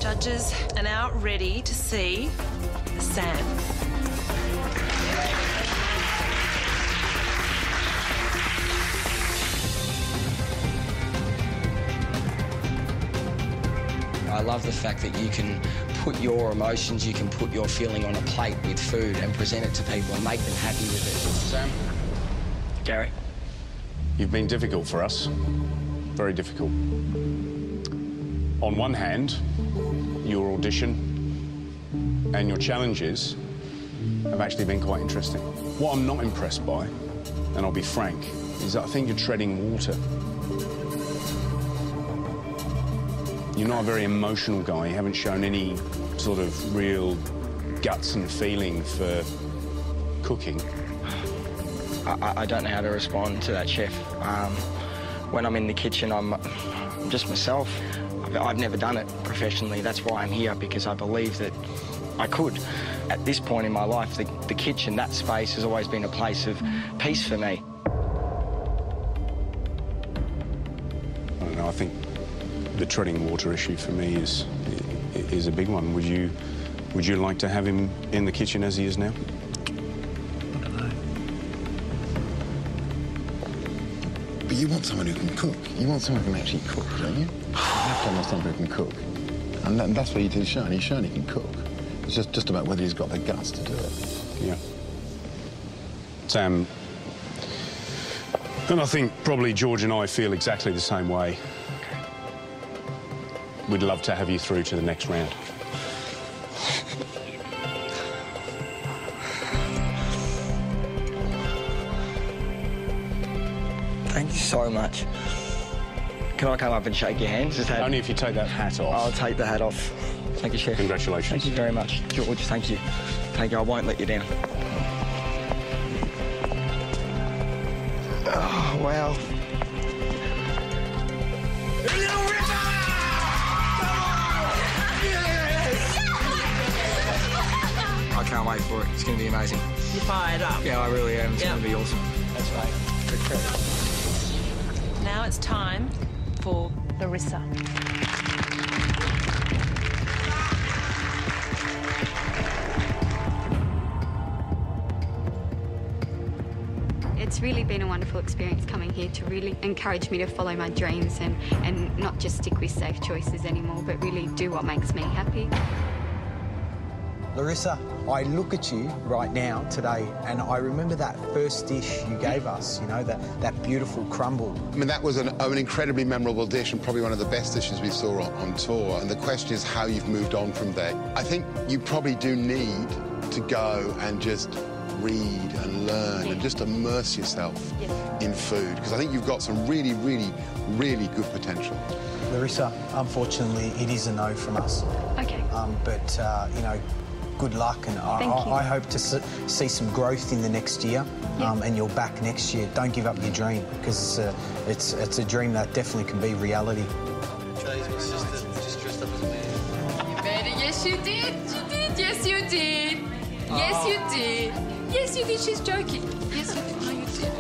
Judges are now ready to see Sam. I love the fact that you can put your emotions, you can put your feeling on a plate with food and present it to people and make them happy with it. Sam? Gary? You've been difficult for us. Very difficult. On one hand, your audition and your challenges have actually been quite interesting. What I'm not impressed by, and I'll be frank, is that I think you're treading water. You're not a very emotional guy. You haven't shown any sort of real guts and feeling for cooking. I don't know how to respond to that, Chef. When I'm in the kitchen, I'm just myself. I've never done it professionally. That's why I'm here, because I believe that I could. At this point in my life, the kitchen, that space, has always been a place of peace for me. I don't know, I think the treading water issue for me is a big one. Would you Would you like to have him in the kitchen as he is now? I don't know. But you want someone who can cook. You want someone who can actually cook, don't you? You have to have someone who can cook. And that's what he did shown. He's shown he can cook. It's just about whether he's got the guts to do it. Yeah. Sam, and I think probably George and I feel exactly the same way. We'd love to have you through to the next round. Thank you so much. Can I come up and shake your hand? Only if you take that hat off. I'll take the hat off. Thank you, Chef. Congratulations. Thank you very much. George, thank you. Thank you. I won't let you down. Oh, wow. I can't wait for it. It's going to be amazing. You're fired up. Yeah, I really am. It's going to be awesome. That's right. Now it's time for Larissa. It's really been a wonderful experience coming here to really encourage me to follow my dreams and not just stick with safe choices anymore, but really do what makes me happy. Larissa, I look at you right now today and I remember that first dish you gave us, you know, that beautiful crumble. I mean, that was an incredibly memorable dish and probably one of the best dishes we saw on tour. And the question is how you've moved on from there. I think you probably do need to go and just read and learn and just immerse yourself in food, because I think you've got some really, really, really good potential. Larissa, unfortunately, it is a no from us. Okay. But, you know, good luck, and I hope to see some growth in the next year, and you're back next year. Don't give up your dream, because it's a dream that definitely can be reality. Just dressed up as a man. You better. Yes, you did. You did. Yes, you did. Yes, you did. Yes, you did. She's joking. Yes, you did. No, you did.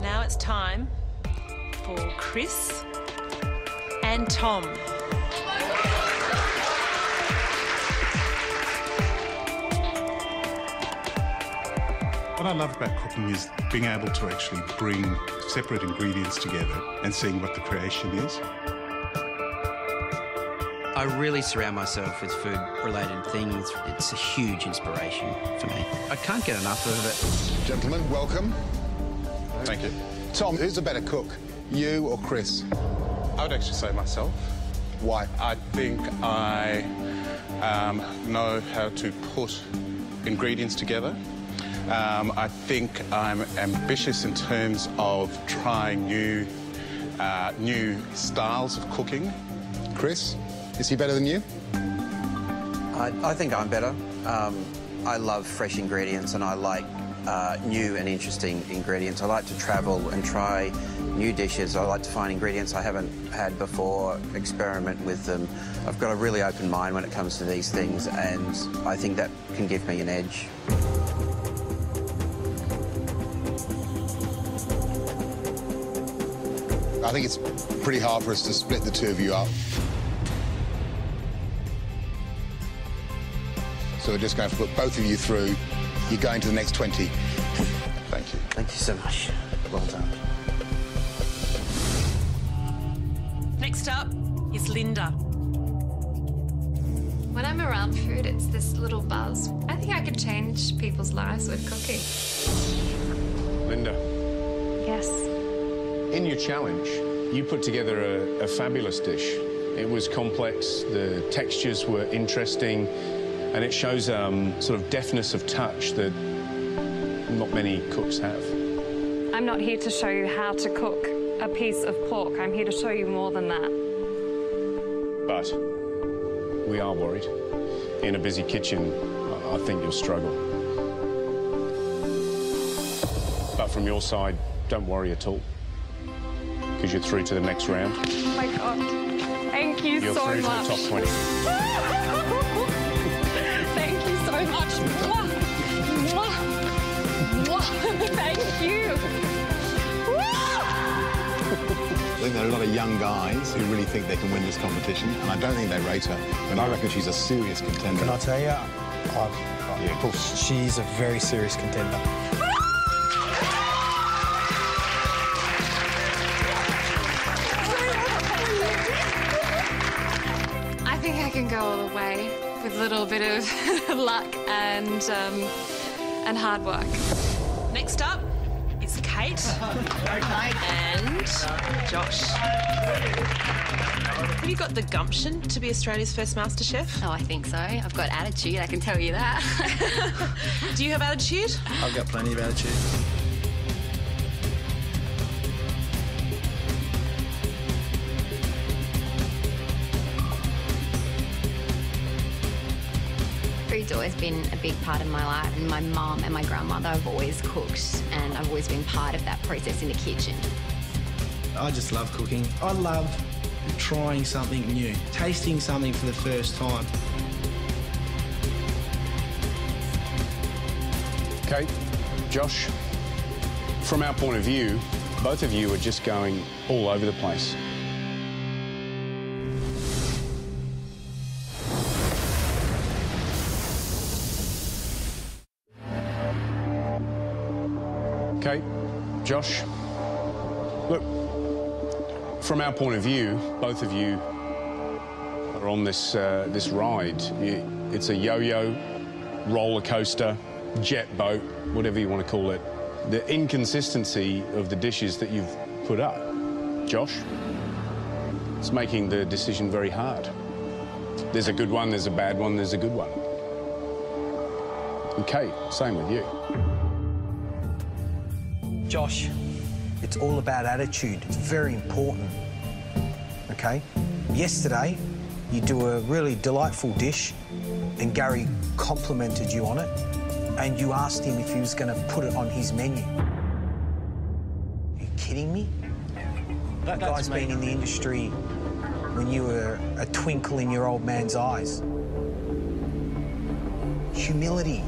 Now it's time for Chris and Tom. What I love about cooking is being able to actually bring separate ingredients together and seeing what the creation is. I really surround myself with food-related things. It's a huge inspiration for me. I can't get enough of it. Gentlemen, welcome. Thank you. Tom, who's a better cook, you or Chris? I would actually say myself. Why? I think I know how to put ingredients together. I think I'm ambitious in terms of trying new styles of cooking. Chris, is he better than you? I think I'm better. I love fresh ingredients and I like new and interesting ingredients. I like to travel and try new dishes. I like to find ingredients I haven't had before, experiment with them. I've got a really open mind when it comes to these things, and I think that can give me an edge. I think it's pretty hard for us to split the two of you up. So we're just going to put both of you through. You're going to the next 20. Thank you. Thank you so much. Well done. Next up is Linda. When I'm around food, it's this little buzz. I think I could change people's lives with cooking. Linda. Yes. In your challenge, you put together a fabulous dish. It was complex, the textures were interesting, and it shows sort of deftness of touch that not many cooks have. I'm not here to show you how to cook a piece of pork. I'm here to show you more than that. But we are worried. In a busy kitchen, I think you'll struggle. But from your side, don't worry at all, because you're through to the next round. Oh my God. Thank you You're so through much. to the top 20. Thank you so much. Mwah. Mwah. Mwah. Thank you. think there are a lot of young guys who really think they can win this competition, and I don't think they rate her, but I reckon she's a serious contender. Can I tell you? Yeah, of course. She's a very serious contender. I think I can go all the way with a little bit of luck and hard work. Next up is Kate and Josh. Have you got the gumption to be Australia's first MasterChef? Oh, I think so. I've got attitude, I can tell you that. Do you have attitude? I've got plenty of attitude. Food's always been a big part of my life, and my mum and my grandmother have always cooked, and I've always been part of that process in the kitchen. I just love cooking. I love trying something new, tasting something for the first time. Kate, Josh, from our point of view, both of you are just going all over the place. Kate, Josh, look, from our point of view, both of you are on this ride. It's a yo-yo, roller coaster, jet boat, whatever you want to call it. The inconsistency of the dishes that you've put up, Josh, it's making the decision very hard. There's a good one, there's a bad one, there's a good one. And Kate, same with you. Josh, it's all about attitude. It's very important, okay? Yesterday, you do a really delightful dish and Gary complimented you on it and you asked him if he was going to put it on his menu. Are you kidding me? That guy's been in the industry when you were a twinkle in your old man's eyes. Humility.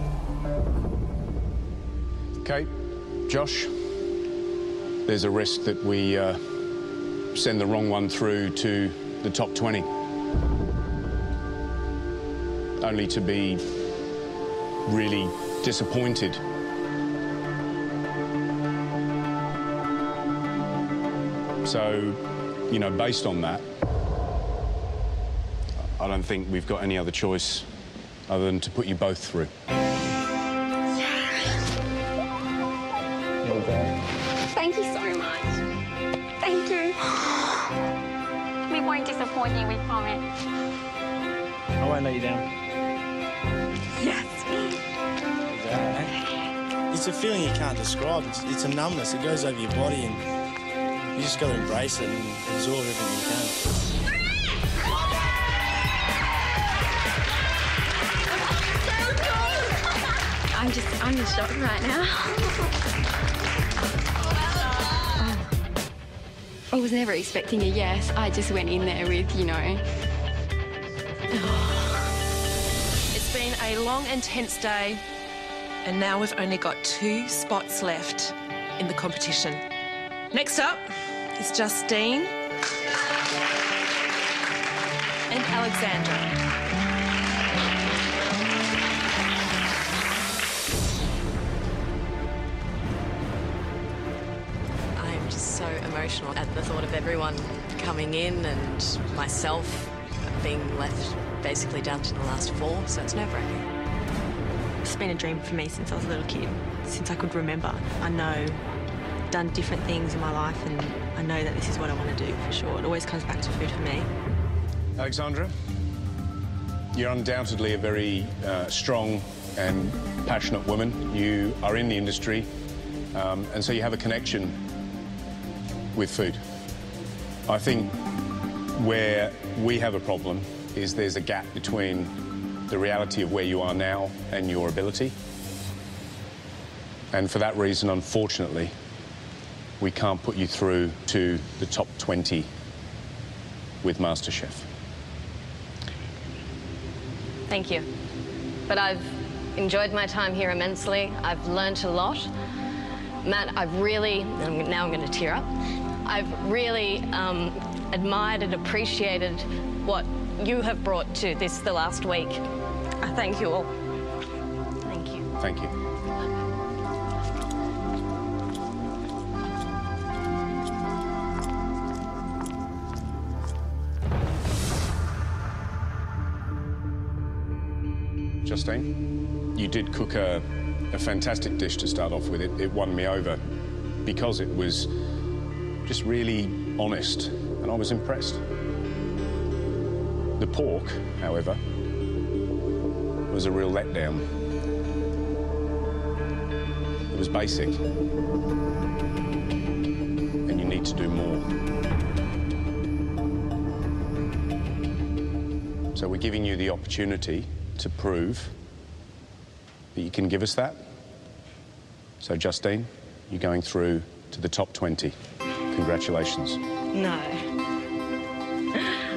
Kate, Josh, there's a risk that we send the wrong one through to the top 20. Only to be really disappointed. So, you know, based on that, I don't think we've got any other choice other than to put you both through. Thank you so much. Thank you. We won't disappoint you, we promise. I won't let you down. Yes. It's a feeling you can't describe. It's a numbness. It goes over your body and you just got to embrace it and absorb everything you can. I'm in shock right now. I was never expecting a yes. I just went in there with, you know... It's been a long and tense day, and now we've only got 2 spots left in the competition. Next up is Justine and Alexandra. So emotional at the thought of everyone coming in and myself being left basically down to the last 4, so it's nerve-wracking. It's been a dream for me since I was a little kid, since I could remember. I know I've done different things in my life and I know that this is what I want to do for sure. It always comes back to food for me. Alexandra, you're undoubtedly a very strong and passionate woman. You are in the industry, and so you have a connection with food. I think where we have a problem is there's a gap between the reality of where you are now and your ability. And for that reason, unfortunately, we can't put you through to the top 20 with MasterChef. Thank you. But I've enjoyed my time here immensely. I've learnt a lot. Matt, now I'm going to tear up. I've really admired and appreciated what you have brought to this the last week. I thank you all. Thank you. Thank you. Justine, you did cook a fantastic dish to start off with. It won me over because it was just really honest, and I was impressed. The pork, however, was a real letdown. It was basic, and you need to do more. So we're giving you the opportunity to prove that you can give us that. So, Justine, you're going through to the top 20. Congratulations. No.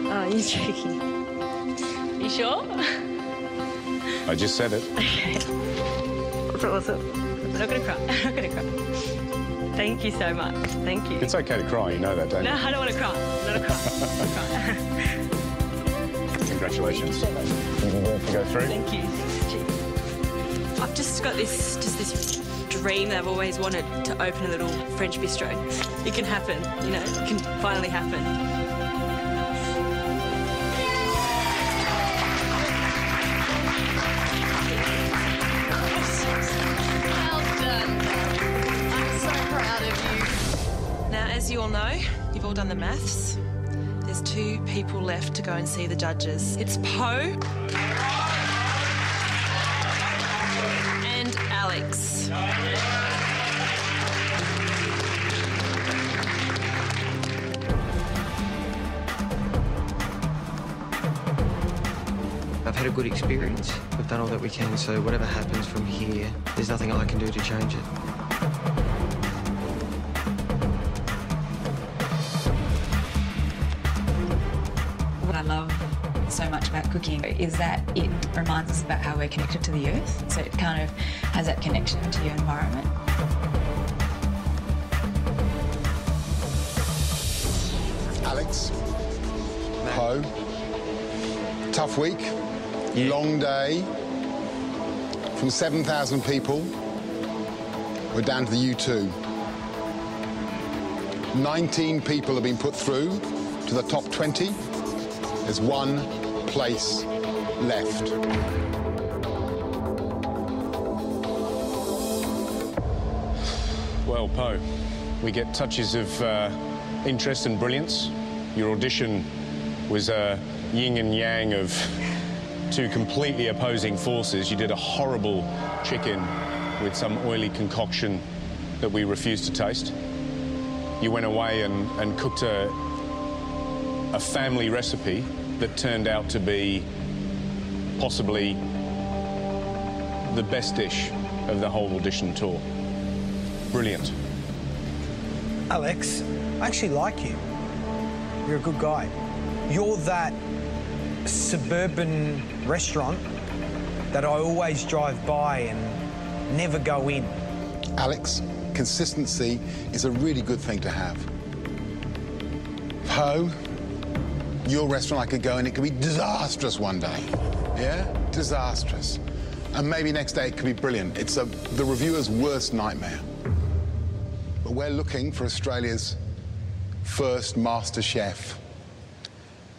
Oh, you're joking. You sure? I just said it. Okay. That's awesome. I'm not going to cry. I'm not going to cry. Thank you so much. Thank you. It's okay to cry, you know that, don't you? No, I don't want to cry. I'm not a cry. Congratulations. You can go through. Thank you. I've just got this dream that I've always wanted to open a little French bistro. It can happen, you know, it can finally happen. Well done. I'm so proud of you. Now, as you all know, you've all done the maths. There's 2 people left to go and see the judges. It's Poe and Alex. I've had a good experience. We've done all that we can, so whatever happens from here, there's nothing I can do to change it. What I love so much about cooking is that it reminds us about how we're connected to the earth. So it kind of has that connection to your environment. Alex, Poe, tough week, long day. From 7,000 people, we're down to the U2. 19 people have been put through to the top 20. There's 1 place left. Well, Poe, we get touches of interest and brilliance. Your audition was a yin and yang of 2 completely opposing forces. You did a horrible chicken with some oily concoction that we refused to taste. You went away and cooked a family recipe that turned out to be possibly the best dish of the whole audition tour. Brilliant. Alex, I actually like you. You're a good guy. You're that suburban restaurant that I always drive by and never go in. Alex, consistency is a really good thing to have. Poe, your restaurant, I could go and it could be disastrous one day. Yeah? Disastrous. And maybe next day it could be brilliant. It's the reviewer's worst nightmare. But we're looking for Australia's first MasterChef.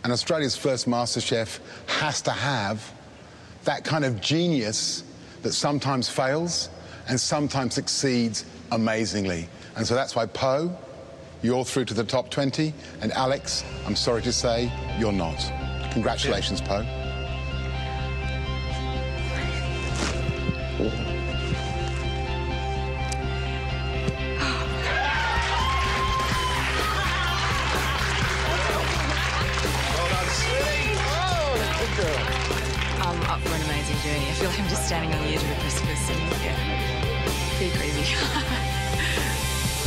And Australia's first MasterChef has to have that kind of genius that sometimes fails and sometimes succeeds amazingly. And so that's why, Poe, you're through to the top 20, and Alex, I'm sorry to say, you're not. Congratulations, Poe. I'm up for an amazing journey. I feel like I'm just standing on the edge of a precipice and, yeah, pretty crazy.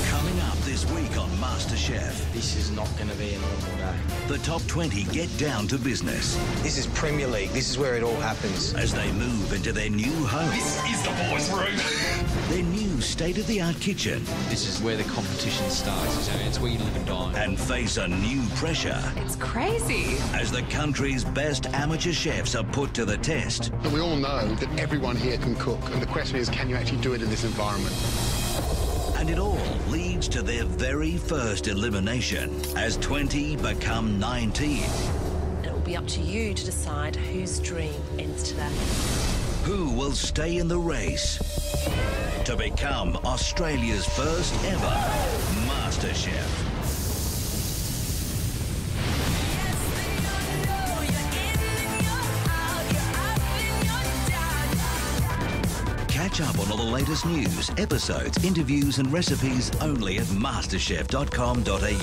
Coming up this week on MasterChef. This is not going to be a normal day. The top 20 get down to business. This is Premier League. This is where it all happens. As they move into their new home. This is the boys' room. Their new state-of-the-art kitchen. This is where the competition starts. It's where you live and die. And face a new pressure. It's crazy. As the country's best amateur chefs are put to the test. And we all know that everyone here can cook, and the question is, can you actually do it in this environment? And it all leads to their very first elimination as 20 become 19. It will be up to you to decide whose dream ends today. Who will stay in the race to become Australia's first ever MasterChef? Catch up on all the latest news, episodes, interviews and recipes only at masterchef.com.au.